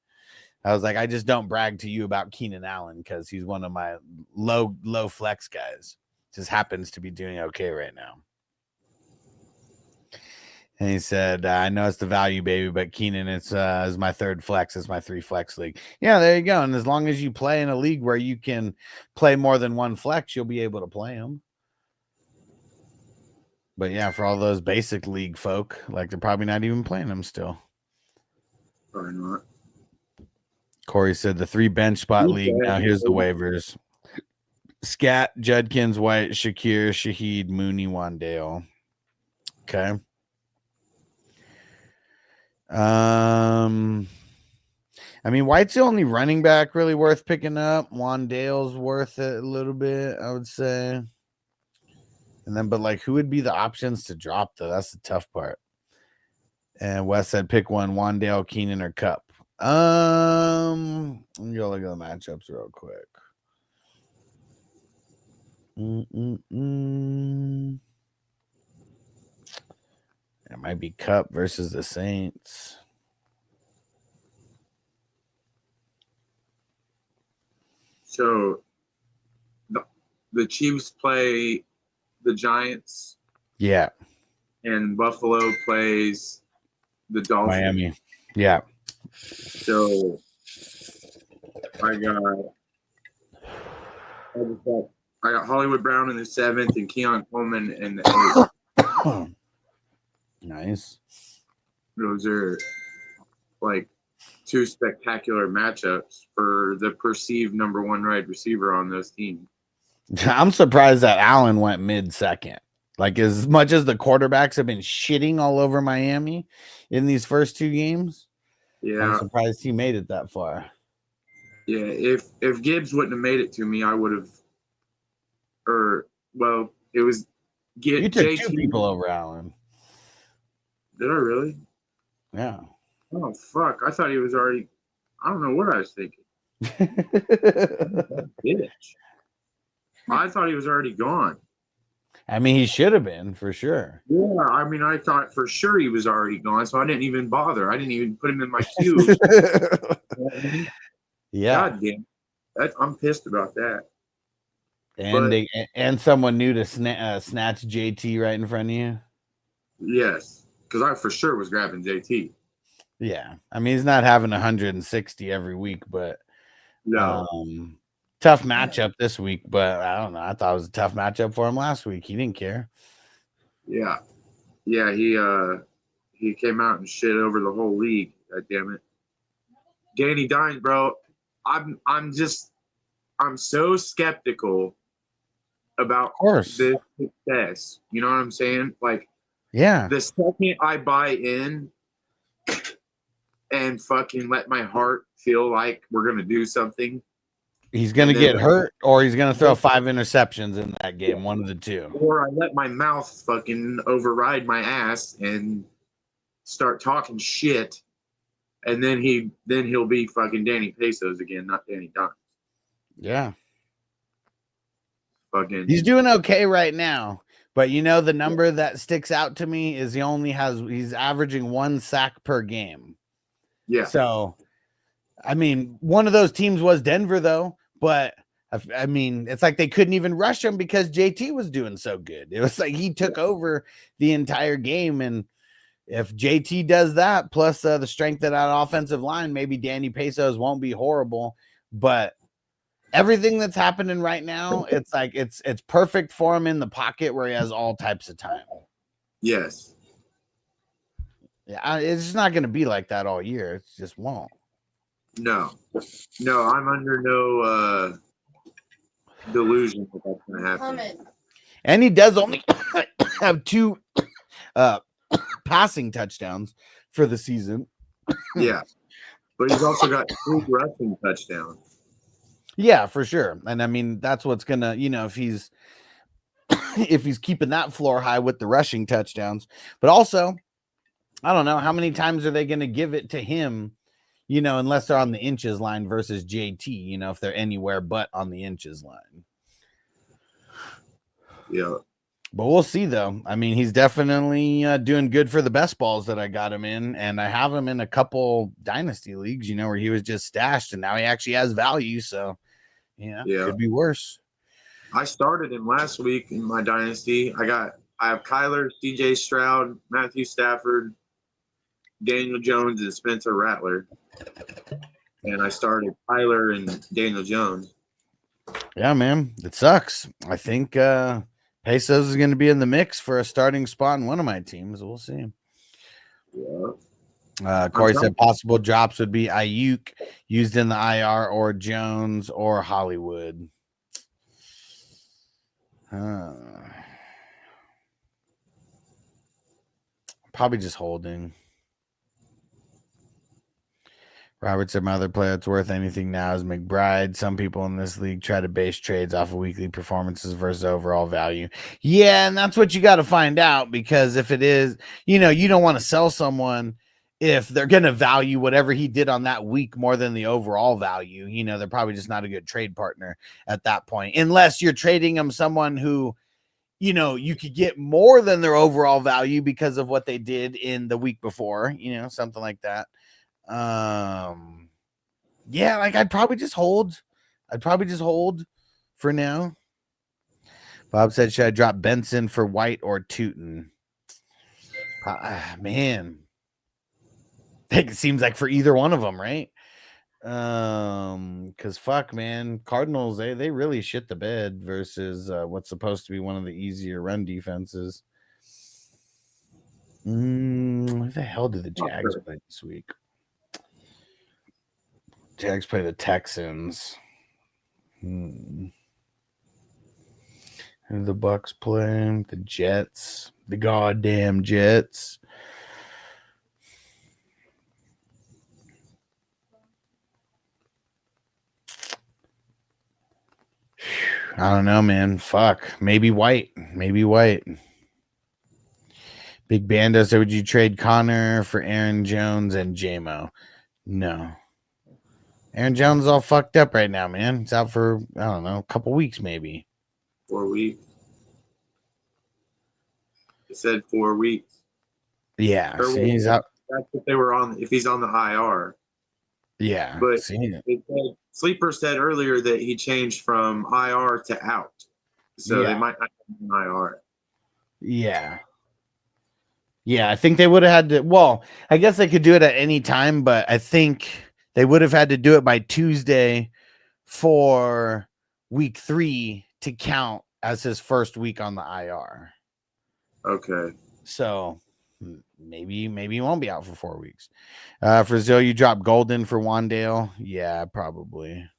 I was like, I just don't brag to you about Keenan Allen because he's one of my low flex guys. Just happens to be doing okay right now. And he said, I know it's the value, baby, but Keenan is my third flex. It's my 3 flex league. Yeah, there you go. And as long as you play in a league where you can play more than 1 flex, you'll be able to play him. But yeah, for all those basic league folk, like they're probably not even playing him still. Probably not. Corey said the 3 bench spot league. Now here's the waivers. Scat, Judkins, White, Shakir, Shaheed, Mooney, Wandale. Okay. I mean, White's the only running back really worth picking up. Wandale's worth it a little bit, I would say. And then, but like, who would be the options to drop though? That's the tough part. And Wes said pick one: Wandale, Keenan, or Cup. Let me go look at the matchups real quick. It might be Cup versus the Saints. So the Chiefs play the Giants. Yeah. And Buffalo plays the Dolphins. Miami. Yeah. So I got Hollywood Brown in the 7th and Keon Coleman in the 8th. Nice. Those are like 2 spectacular matchups for the perceived number 1 wide receiver on those teams. I'm surprised that Allen went mid-second. Like, as much as the quarterbacks have been shitting all over Miami in these first 2 games, I'm surprised he made it that far. Yeah, if Gibbs wouldn't have made it to me, I would have. It was. You took JT. 2 people over Allen. Did I really? Yeah. Oh fuck! I thought he was already. I don't know what I was thinking. Bitch. I thought he was already gone. I mean, he should have been for sure. Yeah, I mean, I thought for sure he was already gone, so I didn't even bother. I didn't even put him in my queue. Yeah. God damn. I'm pissed about that. And someone new to snatch JT right in front of you. Yes, because I for sure was grabbing JT. Yeah, I mean, he's not having 160 every week, but no. Tough matchup this week, but I don't know. I thought it was a tough matchup for him last week. He didn't care. Yeah. Yeah, he came out and shit over the whole league. God damn it. Danny Dimes, bro. I'm so skeptical about this success. You know what I'm saying? Like, yeah. The second I buy in and fucking let my heart feel like we're gonna do something, he's going to get hurt, or he's going to throw 5 interceptions in that game, one of the 2. Or I let my mouth fucking override my ass and start talking shit, and then he'll be fucking Danny Pesos again, not Danny Dimes. Yeah. Fucking. He's doing okay right now, but you know the number that sticks out to me is he's averaging 1 sack per game. Yeah. So, I mean, one of those teams was Denver, though. But, I mean, it's like they couldn't even rush him because JT was doing so good. It was like he took over the entire game. And if JT does that, plus the strength of that offensive line, maybe Danny Pesos won't be horrible. But everything that's happening right now, it's like it's perfect for him in the pocket where he has all types of time. Yes. Yeah, it's just not going to be like that all year. It just won't. No, I'm under no delusion that that's going to happen. And he does only have 2 passing touchdowns for the season. Yeah. But he's also got 3 rushing touchdowns. Yeah, for sure. And I mean, that's what's gonna, if he's keeping that floor high with the rushing touchdowns, but also, I don't know how many times are they gonna give it to him, unless they're on the inches line versus JT, if they're anywhere but on the inches line. Yeah. But we'll see, though. I mean, he's definitely doing good for the best balls that I got him in. And I have him in a couple dynasty leagues, where he was just stashed and now he actually has value. So, yeah. Could be worse. I started him last week in my dynasty. I have Kyler, CJ Stroud, Matthew Stafford, Daniel Jones, and Spencer Rattler. And I started Kyler and Daniel Jones. Yeah, man. It sucks. I think Pesos is going to be in the mix for a starting spot in one of my teams. We'll see. Yeah. Corey said possible drops would be Ayuk used in the IR or Jones or Hollywood. Probably just holding. Robert said my other player that's worth anything now is McBride. Some people in this league try to base trades off of weekly performances versus overall value. Yeah, and that's what you got to find out, because if it is, you don't want to sell someone if they're going to value whatever he did on that week more than the overall value. They're probably just not a good trade partner at that point, unless you're trading them someone who, you could get more than their overall value because of what they did in the week before, something like that. Yeah, like I'd probably just hold for now. Bob said, should I drop Benson for White or Tootin? Man, it seems like for either one of them, right? Because fuck, man, Cardinals, they really shit the bed versus what's supposed to be one of the easier run defenses. What the hell did the Jags play this week? Jags play the Texans. Who the Bucks play? The Jets. The goddamn Jets. I don't know, man. Fuck. Maybe White. Big Bando said, would you trade Connor for Aaron Jones and J-Mo? No. Aaron Jones is all fucked up right now, man. He's out for, I don't know, a couple weeks maybe. 4 weeks. It said 4 weeks. Yeah. See, he's out. That's what they were on, if he's on the IR. Yeah. But Sleeper said earlier that he changed from IR to out. So they might not have an IR. Yeah. Yeah, I think they would have had to. Well, I guess they could do it at any time, but I think they would have had to do it by Tuesday for week 3 to count as his first week on the IR. Okay. So maybe he won't be out for 4 weeks. For Zoe, you drop Golden for Wandale. Yeah, probably.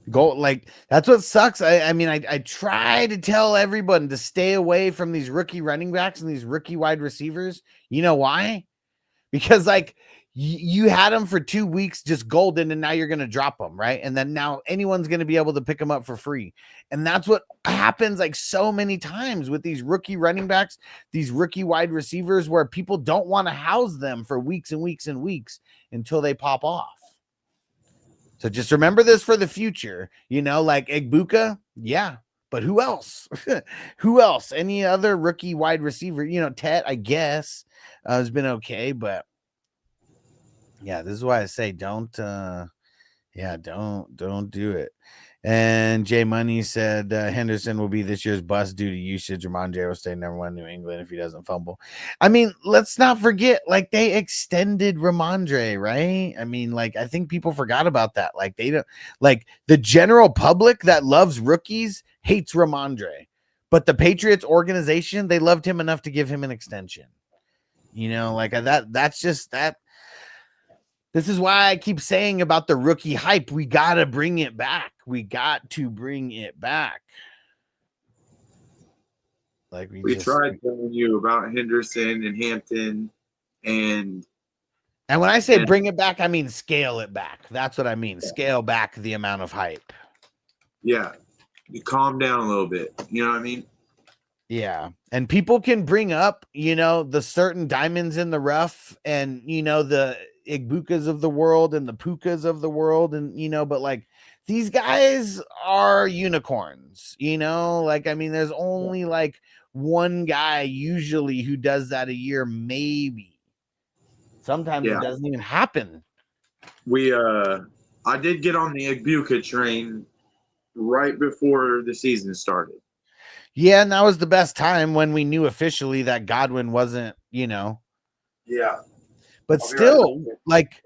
Like that's what sucks. I mean, I try to tell everyone to stay away from these rookie running backs and these rookie wide receivers. You know why? Because like you had them for 2 weeks just golden, and now you're going to drop them, right? And then now anyone's going to be able to pick them up for free. And that's what happens like so many times with these rookie running backs, these rookie wide receivers, where people don't want to house them for weeks and weeks and weeks until they pop off. So just remember this for the future, like Egbuka. Yeah. But who else? Who else? Any other rookie wide receiver? Tet, I guess, has been okay. But yeah, this is why I say don't do it. And Jay Money said Henderson will be this year's bust due to usage. Ramondre will stay number 1 in New England if he doesn't fumble. I mean, let's not forget, like, they extended Ramondre, right? I mean, like, I think people forgot about that. Like, they don't, like, the general public that loves rookies hates Ramondre, but the Patriots organization, they loved him enough to give him an extension. Like that's just that. This is why I keep saying about the rookie hype. We got to bring it back. Like we tried telling you about Henderson and Hampton, and when I say bring it back, I mean scale it back. That's what I mean. Scale back the amount of hype. Yeah, you calm down a little bit. You know what I mean? Yeah. And people can bring up, the certain diamonds in the rough and, the Igbukas of the world and the Pukas of the world. And, but like these guys are unicorns, there's only like one guy usually who does that a year, maybe. Sometimes it doesn't even happen. I did get on the Igbuka train right before the season started. Yeah, and that was the best time when we knew officially that Godwin wasn't, Yeah. But still, like,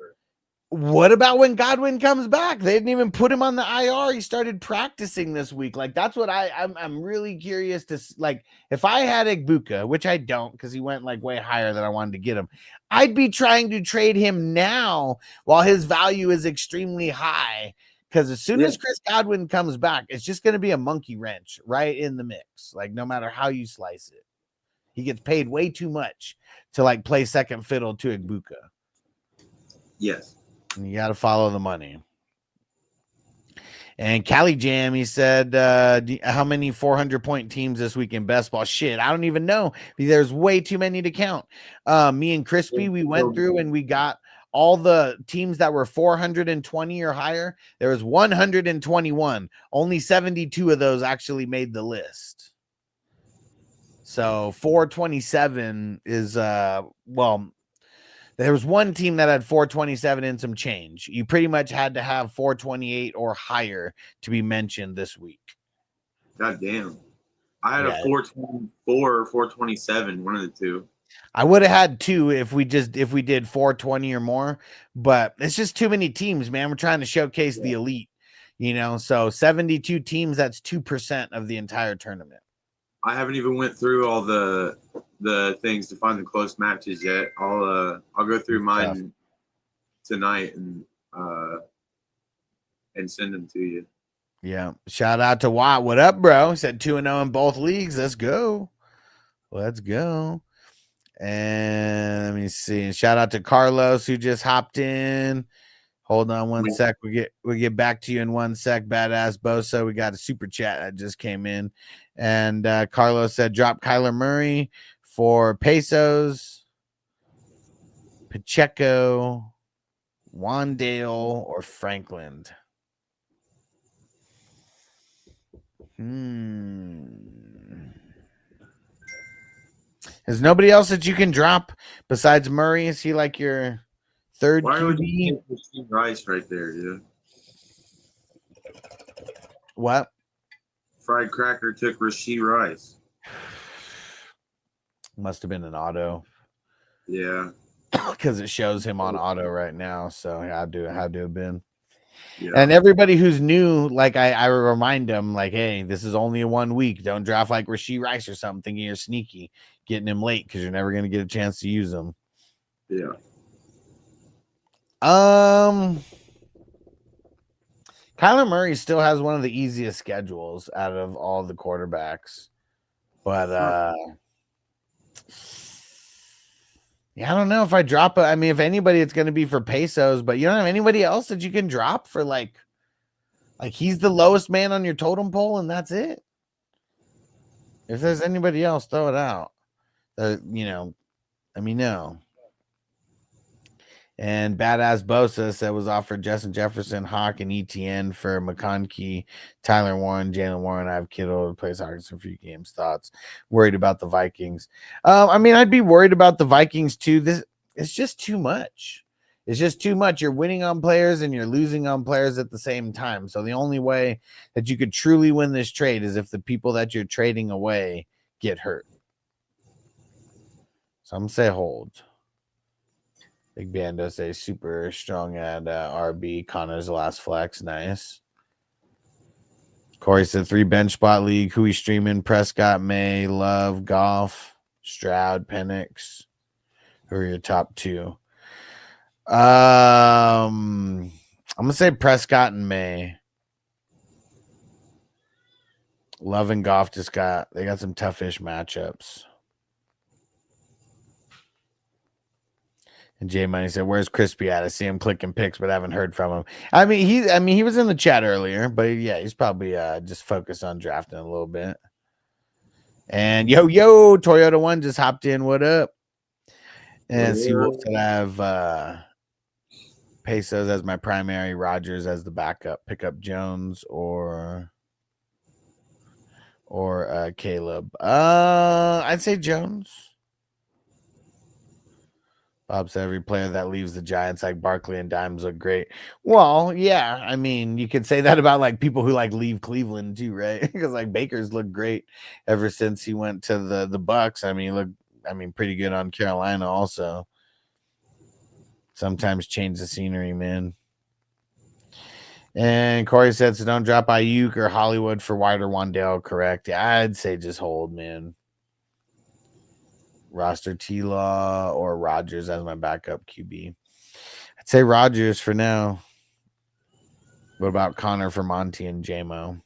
what about when Godwin comes back? They didn't even put him on the IR. He started practicing this week. Like, that's what I'm really curious to, like, if I had Igbuka, which I don't because he went like way higher than I wanted to get him, I'd be trying to trade him now while his value is extremely high. Because as soon as Chris Godwin comes back, it's just going to be a monkey wrench right in the mix. Like, no matter how you slice it, he gets paid way too much to like play second fiddle to Igbuka. Yes. And you got to follow the money. And Cali Jam, he said, how many 400-point teams this week in best ball? Shit, I don't even know. There's way too many to count. Me and Crispy, we went through and we got all the teams that were 420 or higher. There was 121. Only 72 of those actually made the list. So 427 is, there was one team that had 427 and some change. You pretty much had to have 428 or higher to be mentioned this week. God damn. I had a 424 or 427, one of the two. I would have had two if we did 420 or more, but it's just too many teams, man. We're trying to showcase the elite, so 72 teams, that's 2% of the entire tournament. I haven't even went through all the things to find the close matches yet. I'll go through mine tonight and send them to you. Yeah. Shout out to Watt. What up, bro? He said 2-0 in both leagues. Let's go. And let me see. Shout out to Carlos who just hopped in. Hold on one sec. We get back to you in 1 sec. Badass Bosa. We got a super chat that just came in. And Carlos said drop Kyler Murray for Pesos, Pacheco, Wandale, or Franklin. There's nobody else that you can drop besides Murray. Is he like your third QB? Why would you take Rasheed Rice right there, dude? What? Fried Cracker took Rasheed Rice. Must have been an auto. Yeah. Because it shows him on auto right now. So it had to have been. Yeah. And everybody who's new, like I remind them, like, hey, this is only a 1 week. Don't draft like Rasheed Rice or something thinking you're sneaky, getting him late because you're never going to get a chance to use him. Yeah. Kyler Murray still has one of the easiest schedules out of all the quarterbacks. But yeah, I don't know if I drop it. I mean, if anybody, it's going to be for Pesos, but you don't have anybody else that you can drop for like he's the lowest man on your totem pole and that's it. If there's anybody else, throw it out. Let me know. And Badass Bosa said was offered Justin Jefferson, Hawk, and ETN for McConkey, Tyler Warren, Jalen Warren. I have Kittle to play Hawkins for a few games. Thoughts? Worried about the Vikings. I'd be worried about the Vikings too. It's just too much. It's just too much. You're winning on players and you're losing on players at the same time. So the only way that you could truly win this trade is if the people that you're trading away get hurt. So I'm going to say hold. Big Bando says super strong at RB. Connor's the last flex. Nice. Corey said 3 bench spot league. Who we streaming? Prescott, May, Love, Goff, Stroud, Penix. Who are your top 2? I'm gonna say Prescott and May. Love and Goff they got some toughish matchups. And Jay Money said, "Where's Crispy at? I see him clicking pics, but I haven't heard from him." I mean, he was in the chat earlier, but yeah, he's probably just focused on drafting a little bit. And yo, Toyota One just hopped in. What up? And see what said I have Pesos as my primary, Rogers as the backup. Pick up Jones or Caleb. I'd say Jones. Bob said every player that leaves the Giants, like Barkley and Dimes, look great. Well, yeah, I mean, you could say that about like people who like leave Cleveland too, right? Because like Baker's looked great ever since he went to the Bucks. I mean, pretty good on Carolina also. Sometimes change the scenery, man. And Corey said, so don't drop Ayuk or Hollywood for White or Wandale, correct? Yeah, I'd say just hold, man. Roster T-Law or Rodgers as my backup QB. I'd say Rodgers for now. What about Connor for Monty and JMO?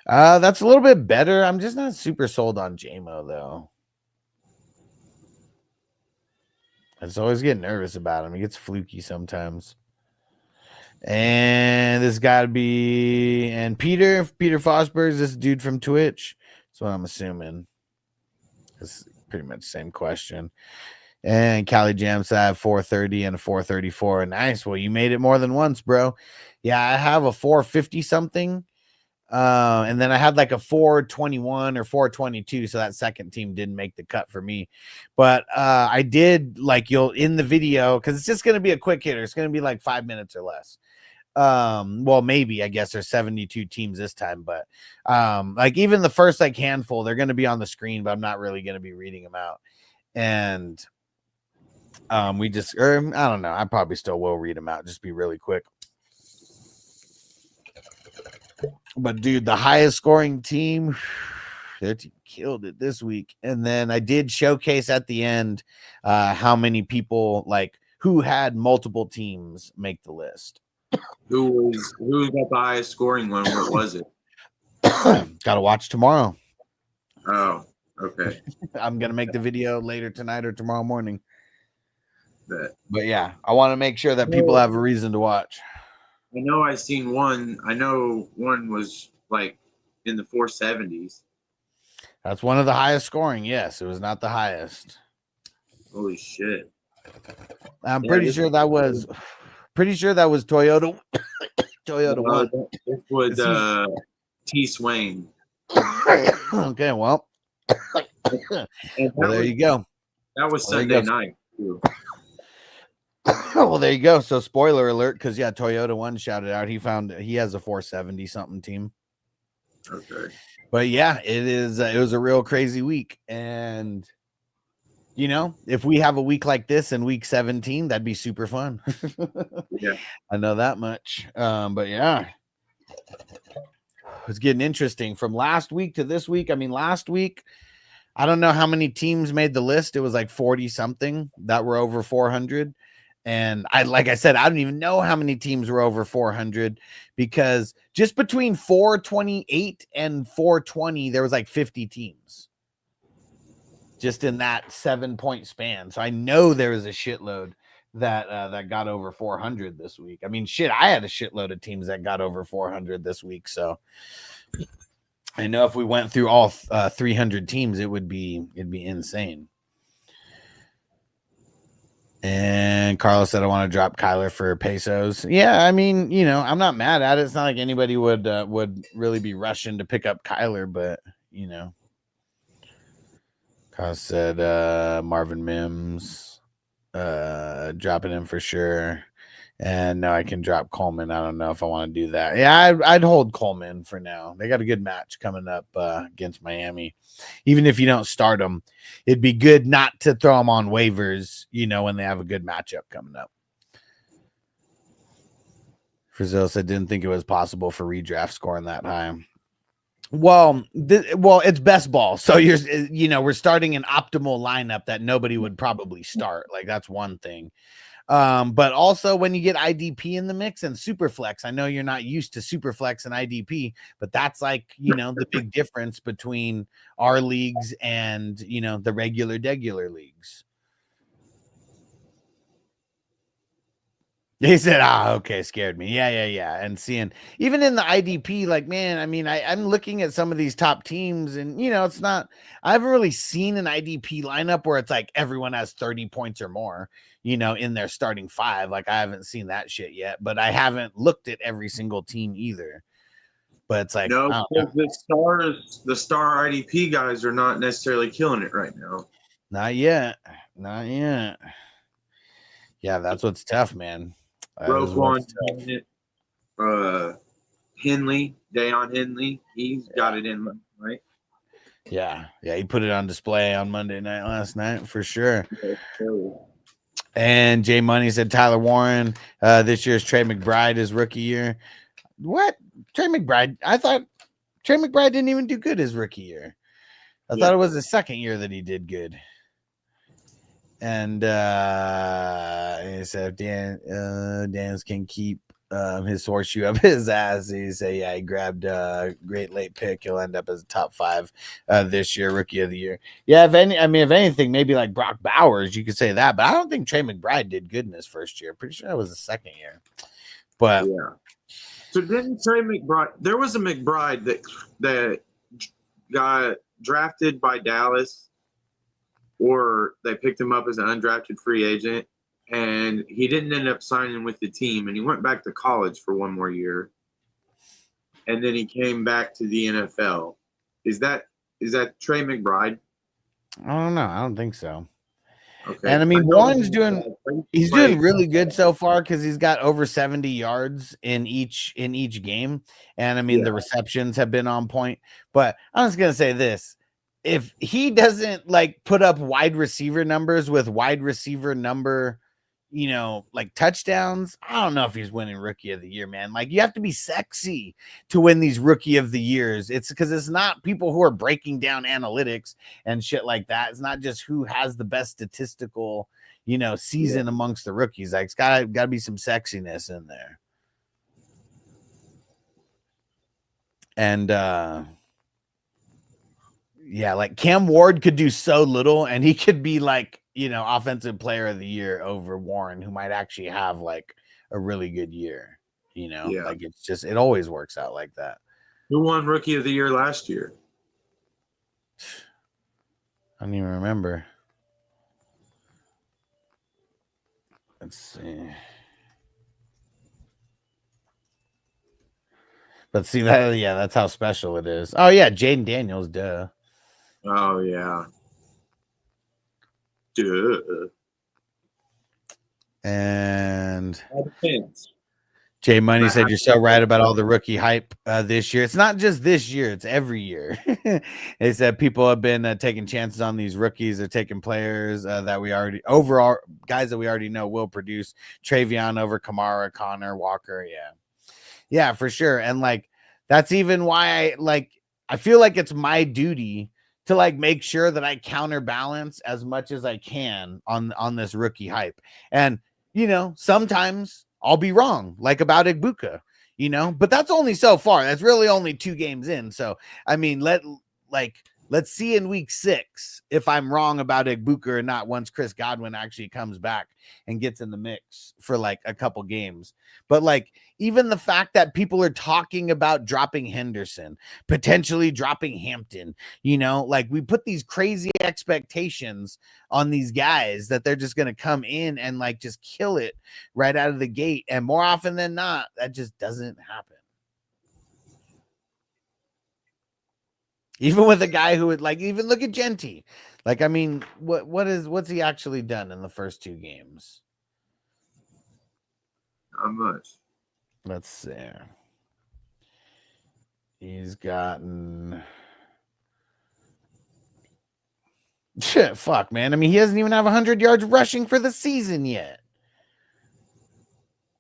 That's a little bit better. I'm just not super sold on JMO, though. I just always get nervous about him. He gets fluky sometimes. And this got to be... And Peter Fosberg is this dude from Twitch. That's what I'm assuming. It's pretty much the same question. And Cali Jam said I have 430 and a 434. Nice. Well, you made it more than once, bro. Yeah, I have a 450 something. And then I had like a 421 or 422. So that second team didn't make the cut for me. But I did like in the video, because it's just going to be a quick hitter. It's going to be like 5 minutes or less. Well, maybe I guess there's 72 teams this time, but like even the first like handful, they're going to be on the screen, but I'm not really going to be reading them out. And I don't know. I probably still will read them out. Just be really quick. But dude, the highest scoring team, their team killed it this week. And then I did showcase at the end how many people like who had multiple teams make the list. Who got the highest scoring one? What was it? Got to watch tomorrow. Oh, okay. I'm gonna make the video later tonight or tomorrow morning. Bet. But yeah, I want to make sure that people have a reason to watch. I know I seen one. I know one was like in the 470s. That's one of the highest scoring. Yes, it was not the highest. Holy shit! I'm pretty sure that was Toyota. Toyota one. This was T Swain. Okay, well, there you go. That was Sunday night too. Well, there you go. So spoiler alert, because yeah, Toyota one shouted out he has a 470 something team. Okay. But yeah, it was a real crazy week. And you know, if we have a week like this in week 17, that'd be super fun. Yeah. I know that much. But yeah. It's getting interesting from last week to this week. I mean, last week, I don't know how many teams made the list. It was like 40 something that were over 400. And like I said, I don't even know how many teams were over 400 because just between 428 and 420, there was like 50 teams just in that 7-point span. So I know there was a shitload that got over 400 this week. I mean, shit, I had a shitload of teams that got over 400 this week. So I know if we went through all 300 teams, it'd be insane. And Carlos said, I want to drop Kyler for pesos. Yeah, I mean, you know, I'm not mad at it. It's not like anybody would really be rushing to pick up Kyler, but, you know. Carlos said Marvin Mims, dropping him for sure. And now I can drop Coleman. I don't know if I want to do that. Yeah, I'd hold Coleman for now. They got a good match coming up against Miami. Even if you don't start them, it'd be good not to throw them on waivers, you know, when they have a good matchup coming up. Frizell said, didn't think it was possible for redraft scoring that high. Well, it's best ball. So we're starting an optimal lineup that nobody would probably start. Like that's one thing. But also when you get IDP in the mix and Superflex, I know you're not used to Superflex and IDP, but that's like, the big difference between our leagues and, the regular leagues. He said, okay, scared me. Yeah. And seeing, even in the IDP, like, man, I mean, I'm looking at some of these top teams and, it's not, I haven't really seen an IDP lineup where it's like everyone has 30 points or more, in their starting 5. Like, I haven't seen that shit yet, but I haven't looked at every single team either. But it's like, no, because the star IDP guys are not necessarily killing it right now. Not yet. Yeah, that's what's tough, man. Roquan, Henley, Dayon Henley, he's got it in, right? Yeah, he put it on display on Monday night last night for sure. And Jay Money said Tyler Warren, this year's Trey McBride is rookie year. What? Trey McBride? I thought Trey McBride didn't even do good his rookie year. I thought it was his second year that he did good. And he said Dan's can keep his horseshoe up his ass. He said, he grabbed a great late pick. He'll end up as a top 5 this year, rookie of the year. Yeah, if anything, maybe like Brock Bowers, you could say that. But I don't think Trey McBride did good in his first year. Pretty sure that was the second year. But yeah. So didn't Trey McBride? There was a McBride that got drafted by Dallas, or they picked him up as an undrafted free agent, and he didn't end up signing with the team, and he went back to college for one more year, and then he came back to the NFL. Is that Trey McBride? I don't know. I don't think so. Okay. And I mean, Warren's doing really good so far because he's got over 70 yards in each game. And I mean, the receptions have been on point. But I'm just gonna say this: if he doesn't like put up wide receiver numbers with wide receiver number, like touchdowns, I don't know if he's winning rookie of the year, man. Like, you have to be sexy to win these rookie of the years. It's because it's not people who are breaking down analytics and shit like that. It's not just who has the best statistical, season amongst the rookies. Like, it's gotta be some sexiness in there. And like Cam Ward could do so little, and he could be like, offensive player of the year over Warren, who might actually have like a really good year. Like, it's just, it always works out like that. Who won rookie of the year last year? I don't even remember. Let's see. But see that, that's how special it is. Oh yeah, Jaden Daniels, duh. Oh yeah. Duh. And Jay Money said, you're so right about all the rookie hype this year. It's not just this year, it's every year. They said people have been taking chances on these rookies. They're taking players that we already, overall, guys that we already know will produce. Travion over Kamara, Connor, Walker. Yeah, for sure. And like, that's even why I feel like it's my duty to like make sure that I counterbalance as much as I can on this rookie hype. And, sometimes I'll be wrong, like about Igbuka, but that's only so far. That's really only 2 games in. So, I mean, let's see in week 6 if I'm wrong about Igbuka or not once Chris Godwin actually comes back and gets in the mix for like a couple games. But like, even the fact that people are talking about dropping Henderson, potentially dropping Hampton, like, we put these crazy expectations on these guys that they're just going to come in and like just kill it right out of the gate. And more often than not, that just doesn't happen. Even with a guy who would like, even look at Genty. Like, I mean, what's he actually done in the first 2 games? Not much. Let's see. He's gotten shit. Fuck, man. I mean, he doesn't even have 100 yards rushing for the season yet.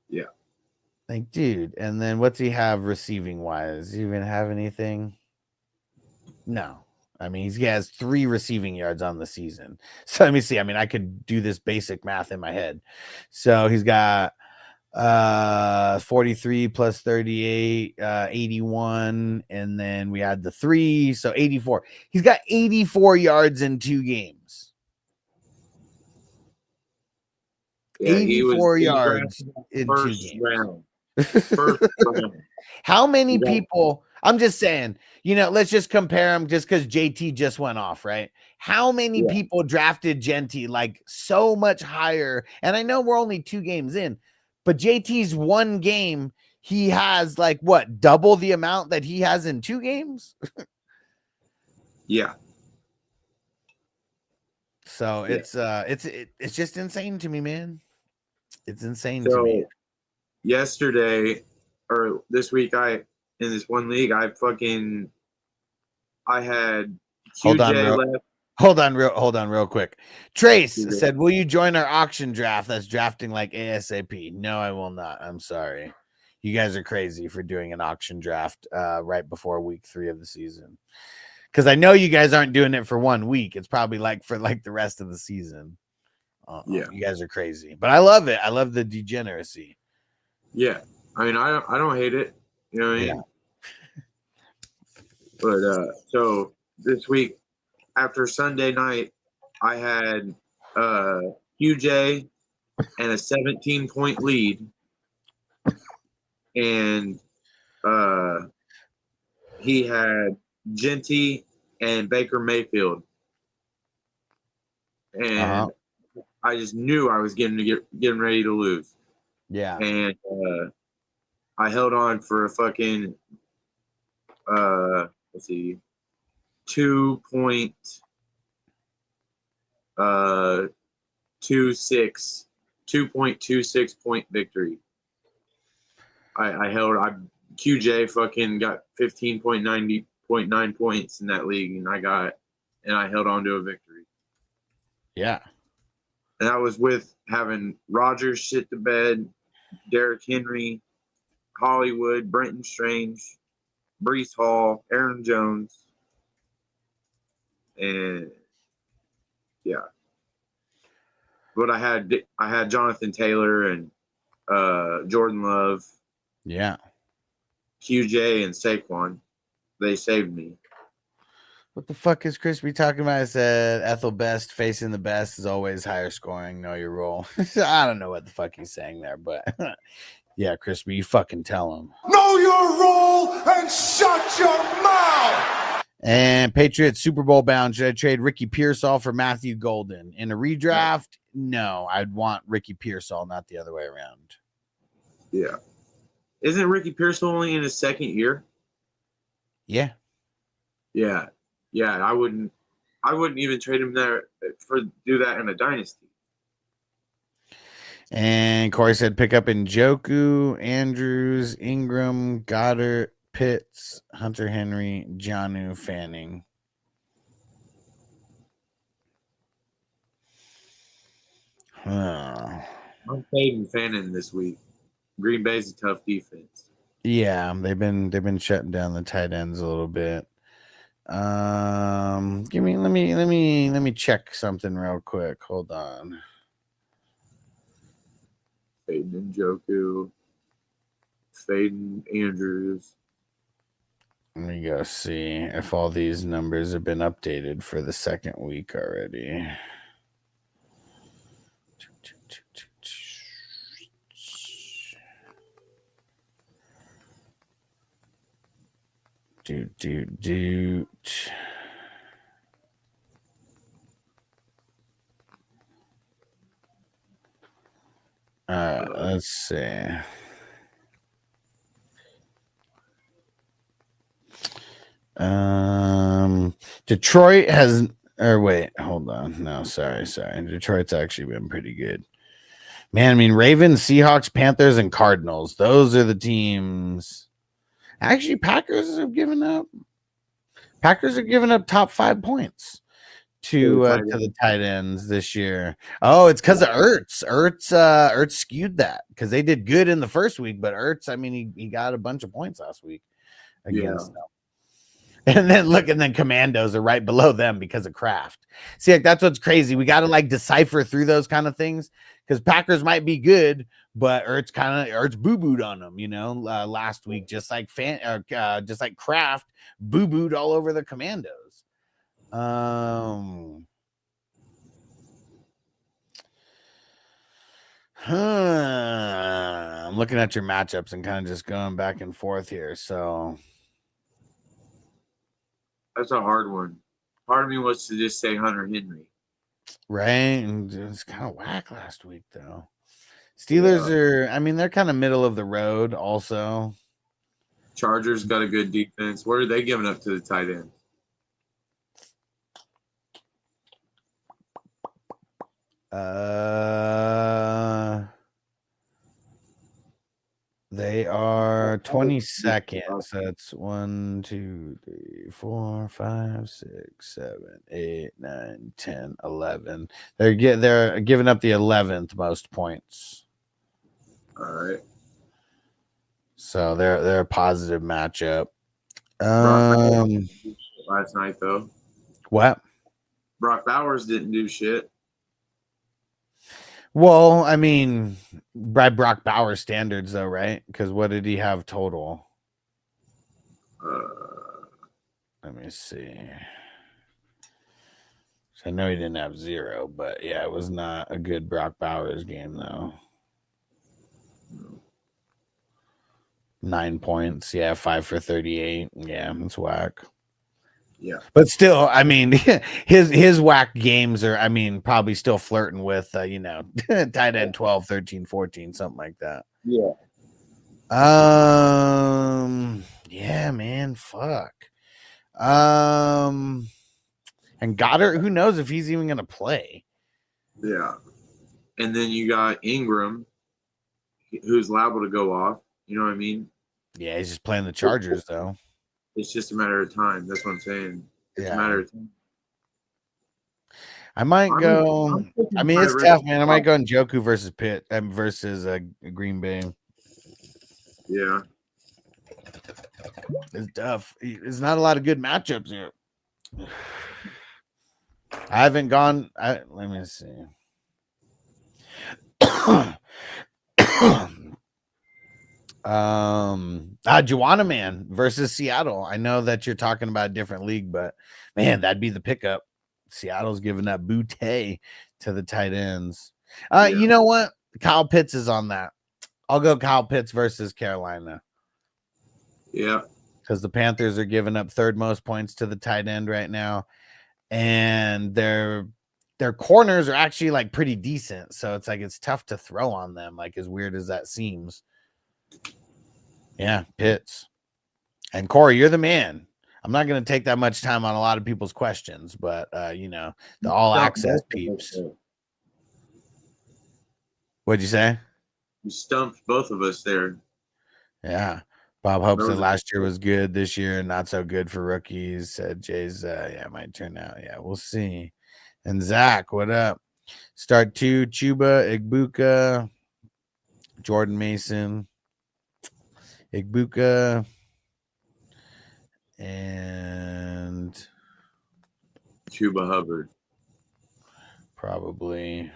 Yeah. Like, dude. And then what's he have receiving wise? Does he even have anything? No. I mean, he has 3 receiving yards on the season. So let me see. I mean, I could do this basic math in my head. So he's got 43 plus 38, 81, and then we had the 3, so 84. He's got 84 yards in 2 games. Yeah, 84 he yards drafted in 2 first games. round. First round. How many Yeah. people? I'm just saying, let's just compare him just because JT just went off, right? How many Yeah. people drafted Genty like so much higher? And I know we're only 2 games in, but JT's 1 game, he has like what, double the amount that he has in 2 games? Yeah. So Yeah. it's just insane to me, man. It's insane to So me. yesterday or this week, in this one league, I had QJ left. Hold on real quick. Trace said, "Will you join our auction draft that's drafting like ASAP?" No, I will not. I'm sorry. You guys are crazy for doing an auction draft right before week 3 of the season. Because I know you guys aren't doing it for 1 week. It's probably like for like the rest of the season. Yeah. You guys are crazy. But I love it. I love the degeneracy. Yeah. I mean, I don't hate it. You know what I mean? But so this week, after Sunday night, I had QJ and a 17-point lead, and he had Genty and Baker Mayfield, and I just knew I was getting ready to lose. Yeah, and I held on for a fucking let's see, 2.26 point victory. I held. QJ fucking got 15.9 points in that league, and I held on to a victory. Yeah. And that was with having Rodgers shit the bed, Derrick Henry, Hollywood, Brenton Strange, Breece Hall, Aaron Jones, and yeah. But I had Jonathan Taylor and Jordan Love. Yeah. QJ and Saquon. They saved me. What the fuck is Crispy talking about? I said Ethel Best facing the best is always higher scoring. Know your role. I don't know what the fuck he's saying there, but yeah, Crispy, you fucking tell him. Know your role and shut your mouth. And Patriots Super Bowl bound. Should I trade Ricky Pearsall for Matthew Golden in a redraft? No, I'd want Ricky Pearsall, not the other way around. Yeah. Isn't Ricky Pearsall only in his 2nd year? Yeah. Yeah. Yeah. I wouldn't even trade him there do that in a dynasty. And Corey said pick up Njoku, Andrews, Ingram, Goddard, Pitts, Hunter Henry, Jonnu, Fanning. I'm fading Fanning this week. Green Bay's a tough defense. Yeah, they've been shutting down the tight ends a little bit. Let me check something real quick. Hold on. Fading Njoku, fading Andrews. Let me go see if all these numbers have been updated for the 2nd week already. Let's see. Detroit has, or wait, hold on. No, sorry. Detroit's actually been pretty good. Man, I mean, Ravens, Seahawks, Panthers, and Cardinals. Those are the teams. Actually, Packers have given up top 5 points to the tight ends this year. Oh, it's because of Ertz. Ertz skewed that because they did good in the first week, but Ertz, I mean, he got a bunch of points last week against them. And then Commandos are right below them because of Kraft. See, like, that's what's crazy. We got to like decipher through those kind of things because Packers might be good, but Ertz boo-booed on them, last week, just like Kraft boo-booed all over the Commandos. I'm looking at your matchups and kind of just going back and forth here. So that's a hard one. Part of me wants to just say Hunter Henry. Right. And it's kind of whack last week, though. Steelers they're kind of middle of the road also. Chargers got a good defense. What are they giving up to the tight end? They are 22nd. So it's 1, 2, 3, 4, 5, 6, 7, 8, 9, 10, 11. They're giving up the 11th most points. All right. So they're a positive matchup. Last night though. What? Brock Bowers didn't do shit. Well, I mean, by Brock Bowers standards, though, right? Because what did he have total? Let me see. So I know he didn't have 0, but yeah, it was not a good Brock Bowers game, though. 9 points. Yeah, 5 for 38. Yeah, it's whack. Yeah. But still, I mean, his whack games are, probably still flirting with, tight end 12, 13, 14, something like that. Yeah. Yeah, man, fuck. And Goddard, who knows if he's even going to play. Yeah. And then you got Ingram, who's liable to go off. You know what I mean? Yeah, he's just playing the Chargers, though. It's just a matter of time. That's what I'm saying. It's a matter of time. I might go. It's tough, man. I might go Njoku versus Pitt versus Green Bay. Yeah, it's tough. There's not a lot of good matchups here. I haven't gone. Let me see. Juwanna Man versus Seattle. I know that you're talking about a different league, but man, that'd be the pickup. Seattle's giving that bootay to the tight ends. You know what? Kyle Pitts is on that. I'll go Kyle Pitts versus Carolina. Yeah. Because the Panthers are giving up 3rd most points to the tight end right now. And their corners are actually like pretty decent. So it's like it's tough to throw on them, like as weird as that seems. Yeah, Pitts. And Corey, you're the man. I'm not going to take that much time on a lot of people's questions, but the all access peeps. What'd you say? You stumped both of us there. Yeah. Bob Hope said last year was good. This year, not so good for rookies. Said Jay's, might turn out. Yeah, we'll see. And Zach, what up? Start 2, Chuba, Igbuka, Jordan Mason, Igbuka, and Chuba Hubbard. Probably.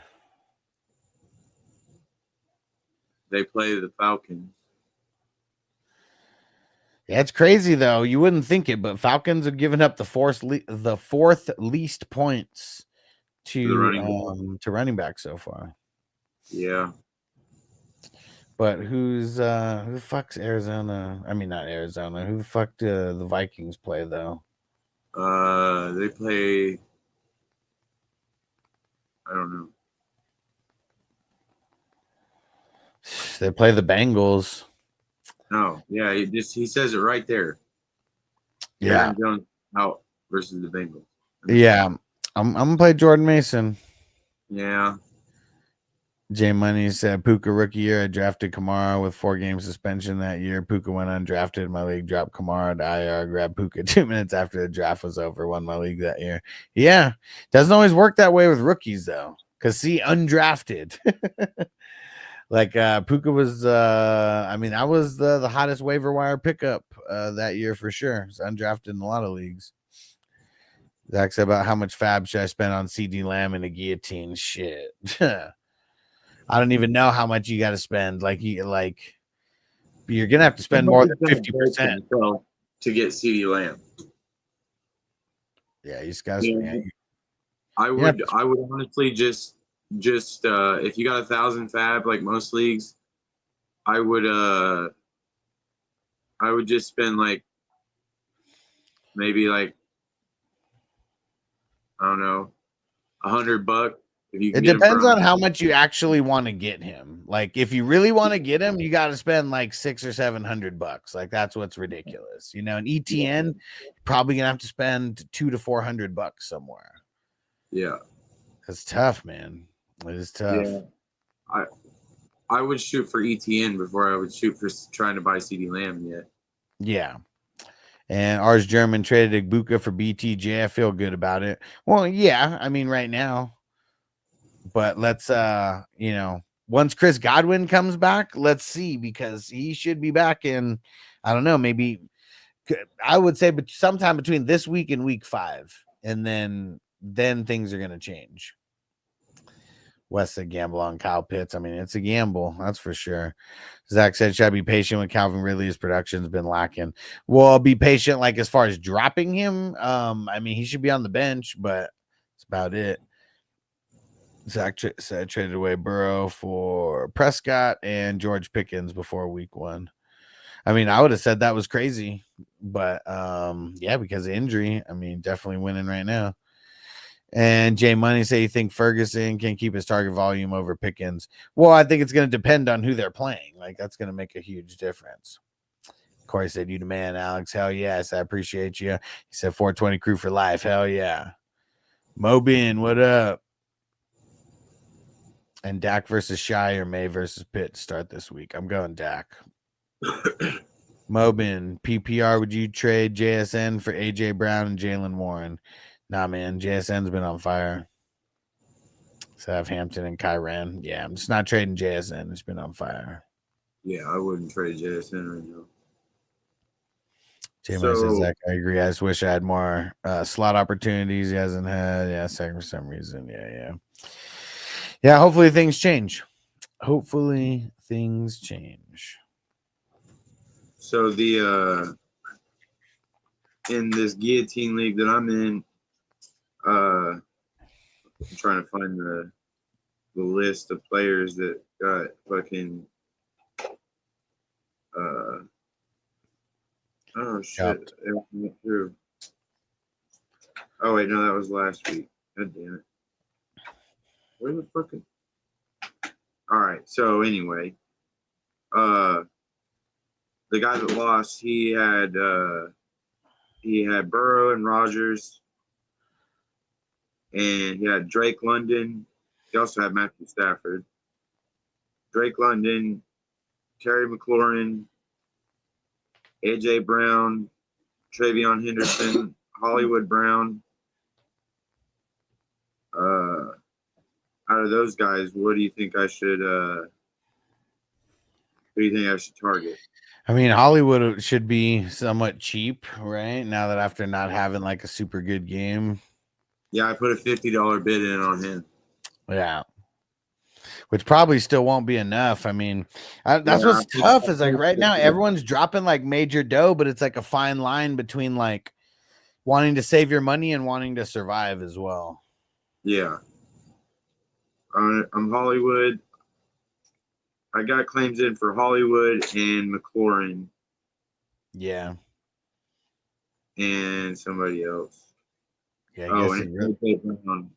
They play the Falcons. Yeah, it's crazy though. You wouldn't think it, but Falcons are giving up the 4th least points to running back so far. Yeah. But who the fuck's Arizona? I mean, not Arizona. Who the fuck do the Vikings play though? They play. I don't know. They play the Bengals. No, yeah, he says it right there. Yeah. Aaron Jones out versus the Bengals. Yeah, I'm gonna play Jordan Mason. Yeah. J Money said Puka rookie year. I drafted Kamara with 4-game suspension that year. Puka went undrafted. My league dropped Kamara to IR. Grabbed Puka 2 minutes after the draft was over. Won my league that year. Yeah, doesn't always work that way with rookies though. Cause see, undrafted. Like Puka was I mean, that was the hottest waiver wire pickup that year for sure. It's undrafted in a lot of leagues. Zach said about how much fab should I spend on CD Lamb and a guillotine. Shit. I don't even know how much you got to spend. You're gonna have to spend more than 50% to get CD Lamb. Yeah, you just got to. I would honestly just if you got 1,000 fab like most leagues, I would just spend like maybe like I don't know $100 if you can. It depends on how much you actually want to get him. Like if you really want to get him, you got to spend like $600 or $700. Like that's what's ridiculous, you know. An ETN, you're probably gonna have to spend $200 to $400 somewhere. Yeah, it's tough, man. It is tough. Yeah, I would shoot for ETN before I would shoot for trying to buy CD Lamb yet. Yeah. And ours German traded Ibuka for BTJ. I feel good about it. Well, yeah, I mean right now. But let's you know, once Chris Godwin comes back, let's see, because he should be back in, I don't know, maybe I would say but sometime between this week and week 5. And then things are gonna change. West said gamble on Kyle Pitts. I mean, it's a gamble, that's for sure. Zach said, should I be patient with Calvin Ridley? His production's been lacking. Well, I'll be patient, like as far as dropping him. I mean, he should be on the bench, but that's about it. Zach said traded away Burrow for Prescott and George Pickens before week 1. I mean, I would have said that was crazy, but yeah, because of injury. I mean, definitely winning right now. And Jay Money say you think Ferguson can keep his target volume over Pickens. Well, I think it's going to depend on who they're playing. Like that's going to make a huge difference. Corey said, you the man, Alex. Hell yes, I appreciate you. He said 420 crew for life. Hell yeah. Mobin, what up? And Dak versus Shy or May versus Pitt start this week. I'm going Dak. Mobin, PPR, would you trade JSN for AJ Brown and Jalen Warren? Nah, man. JSN's been on fire. Southampton and Kyran. Yeah, I'm just not trading JSN. It's been on fire. Yeah, I wouldn't trade JSN right now. Jay says, Zach, I agree. I just wish I had more slot opportunities he hasn't had. Yeah, second for some reason. Yeah, hopefully things change. So the in this guillotine league that I'm in, I'm trying to find the list of players that got fucking oh shit. Oh wait, no, that was last week. God damn it. Where the fucking all right, so anyway, the guy that lost, he had Burrow and Rodgers, and he had Drake London. He also had Matthew Stafford. Drake London, Terry McLaurin, AJ Brown, Travion Henderson, Hollywood Brown. Out of those guys, what do you think I should? Who do you think I should target? I mean, Hollywood should be somewhat cheap, right? Now that after not having like a super good game. Yeah, I put a $50 bid in on him. Yeah. Which probably still won't be enough. I mean, that's what's tough is like right now everyone's dropping like major dough, but it's like a fine line between like wanting to save your money and wanting to survive as well. Yeah. I'm Hollywood. I got claims in for Hollywood and McLaurin. Yeah. And somebody else. Yeah, I'm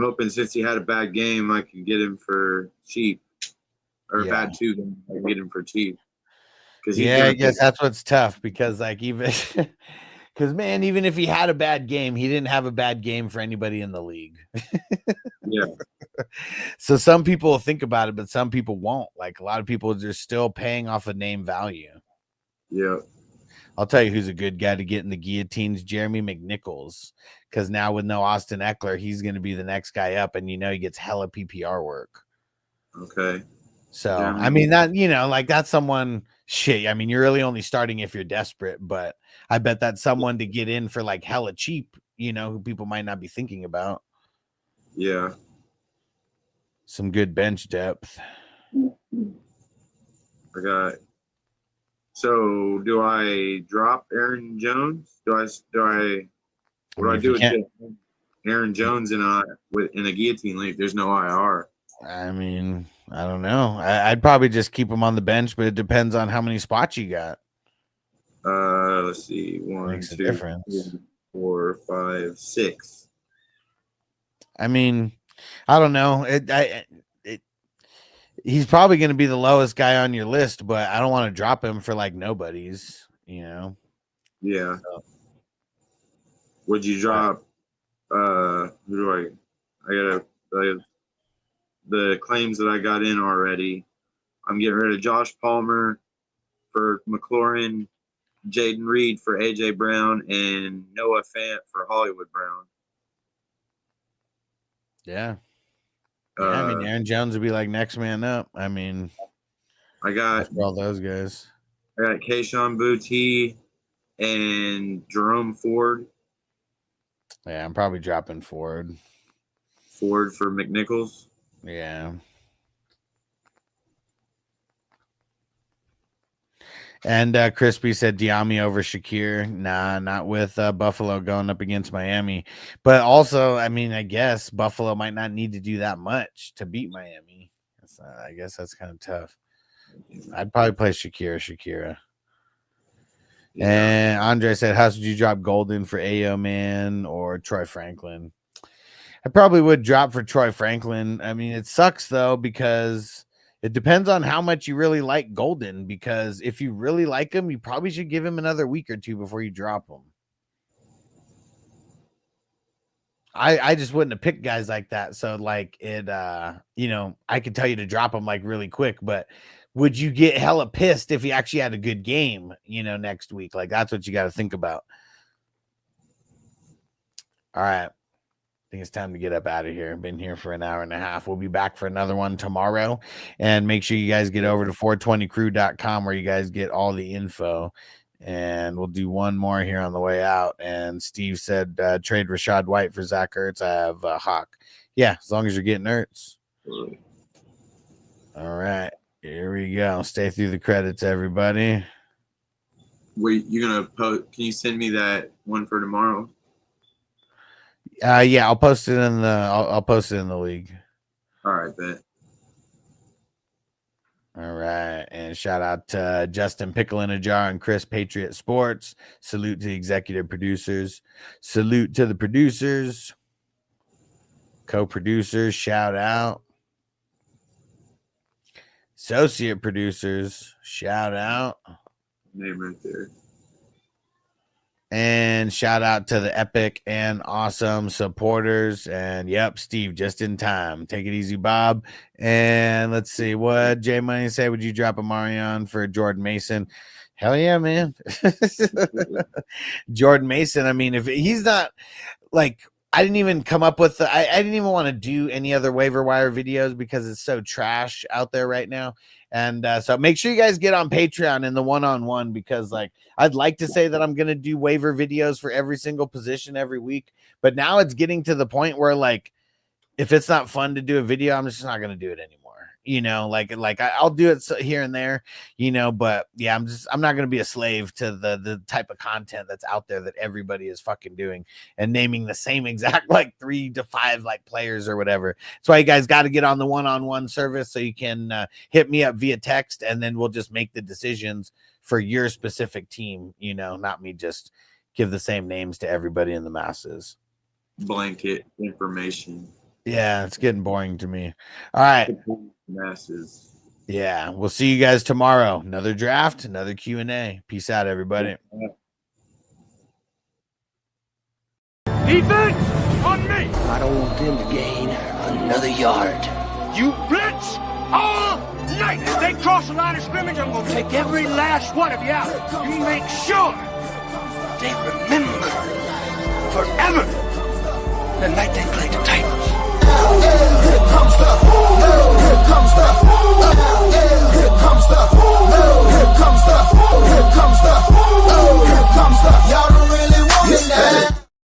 hoping since he had a bad game, I can get him for cheap. Or bad 2 games, I can get him for cheap. I guess that's what's tough because like even because man, even if he had a bad game, he didn't have a bad game for anybody in the league. Yeah. So some people will think about it, but some people won't. Like a lot of people are just still paying off of name value. Yeah. I'll tell you who's a good guy to get in the guillotines, Jeremy McNichols. Because now with no Austin Eckler, he's going to be the next guy up, and he gets hella PPR work. Okay. So, Jeremy. I mean, that, like that's someone, shit. I mean, you're really only starting if you're desperate, but I bet that's someone to get in for like hella cheap, who people might not be thinking about. Yeah. Some good bench depth. So do I drop Aaron Jones? What do I do with Aaron Jones in a guillotine league? There's no IR. I mean, I don't know. I'd probably just keep him on the bench, but it depends on how many spots you got. Let's see. 1, 2, 3, 4, 5, 6. I mean, I don't know. He's probably going to be the lowest guy on your list, but I don't want to drop him for like nobody's, Yeah. So. Would you drop? Who do I gotta the claims that I got in already. I'm getting rid of Josh Palmer for McLaurin, Jaden Reed for AJ Brown, and Noah Fant for Hollywood Brown. Yeah. I mean, Aaron Jones would be like next man up. I mean, I got all those guys. I got Kayshon Boutte and Jerome Ford. Yeah, I'm probably dropping Ford. Ford for McNichols. Yeah. And Crispy said Diami over Shakir. Nah, not with Buffalo going up against Miami. But also, I mean, I guess Buffalo might not need to do that much to beat Miami. I guess that's kind of tough. I'd probably play Shakira. Yeah. And Andre said, how should you drop Golden for Ayo Man or Troy Franklin? I probably would drop for Troy Franklin. I mean, it sucks, though, because it depends on how much you really like Golden, because if you really like him, you probably should give him another week or two before you drop him. I just wouldn't have picked guys like that. So like it, I could tell you to drop him like really quick, but would you get hella pissed if he actually had a good game, next week? Like that's what you got to think about. All right. I think it's time to get up out of here. I've been here for an hour and a half. We'll be back for another one tomorrow. And make sure you guys get over to 420crew.com where you guys get all the info. And we'll do one more here on the way out. And Steve said trade Rachaad White for Zach Ertz. I have Hawk. Yeah, as long as you're getting Ertz. All right. Here we go. Stay through the credits, everybody. Wait, you're going to post? Can you send me that one for tomorrow? Yeah, I'll post it in the I'll post it in the league. All right, bet. All right, and shout out to Justin Pickle in a Jar and Chris Patriot Sports. Salute to the executive producers. Salute to the producers, co-producers. Shout out, associate producers. Shout out. Name right there. And shout out to the epic and awesome supporters. And yep, Steve, just in time. Take it easy, Bob. And let's see what J Money say. Would you drop a Marion for Jordan Mason? Hell yeah, man. Jordan Mason. I mean, if he's not like, I didn't even come up with I didn't even want to do any other waiver wire videos because it's so trash out there right now. And so make sure you guys get on Patreon in the one-on-one, because like I'd like to say that I'm going to do waiver videos for every single position every week. But now it's getting to the point where like if it's not fun to do a video, I'm just not going to do it anymore. Like I'll do it here and there, but yeah, I'm not going to be a slave to the type of content that's out there that everybody is fucking doing and naming the same exact like 3 to 5 like players or whatever. That's why you guys got to get on the one-on-one service so you can hit me up via text, and then we'll just make the decisions for your specific team, not me just give the same names to everybody in the masses. Blanket information. Yeah, it's getting boring to me. All right. Masses. Yeah, we'll see you guys tomorrow. Another draft, another Q&A. Peace out, everybody. Defense on me. I don't want them to gain another yard. You blitz all night. right. If they cross the line of scrimmage, I'm gonna take every last one of you out. You make sure they remember forever the night they played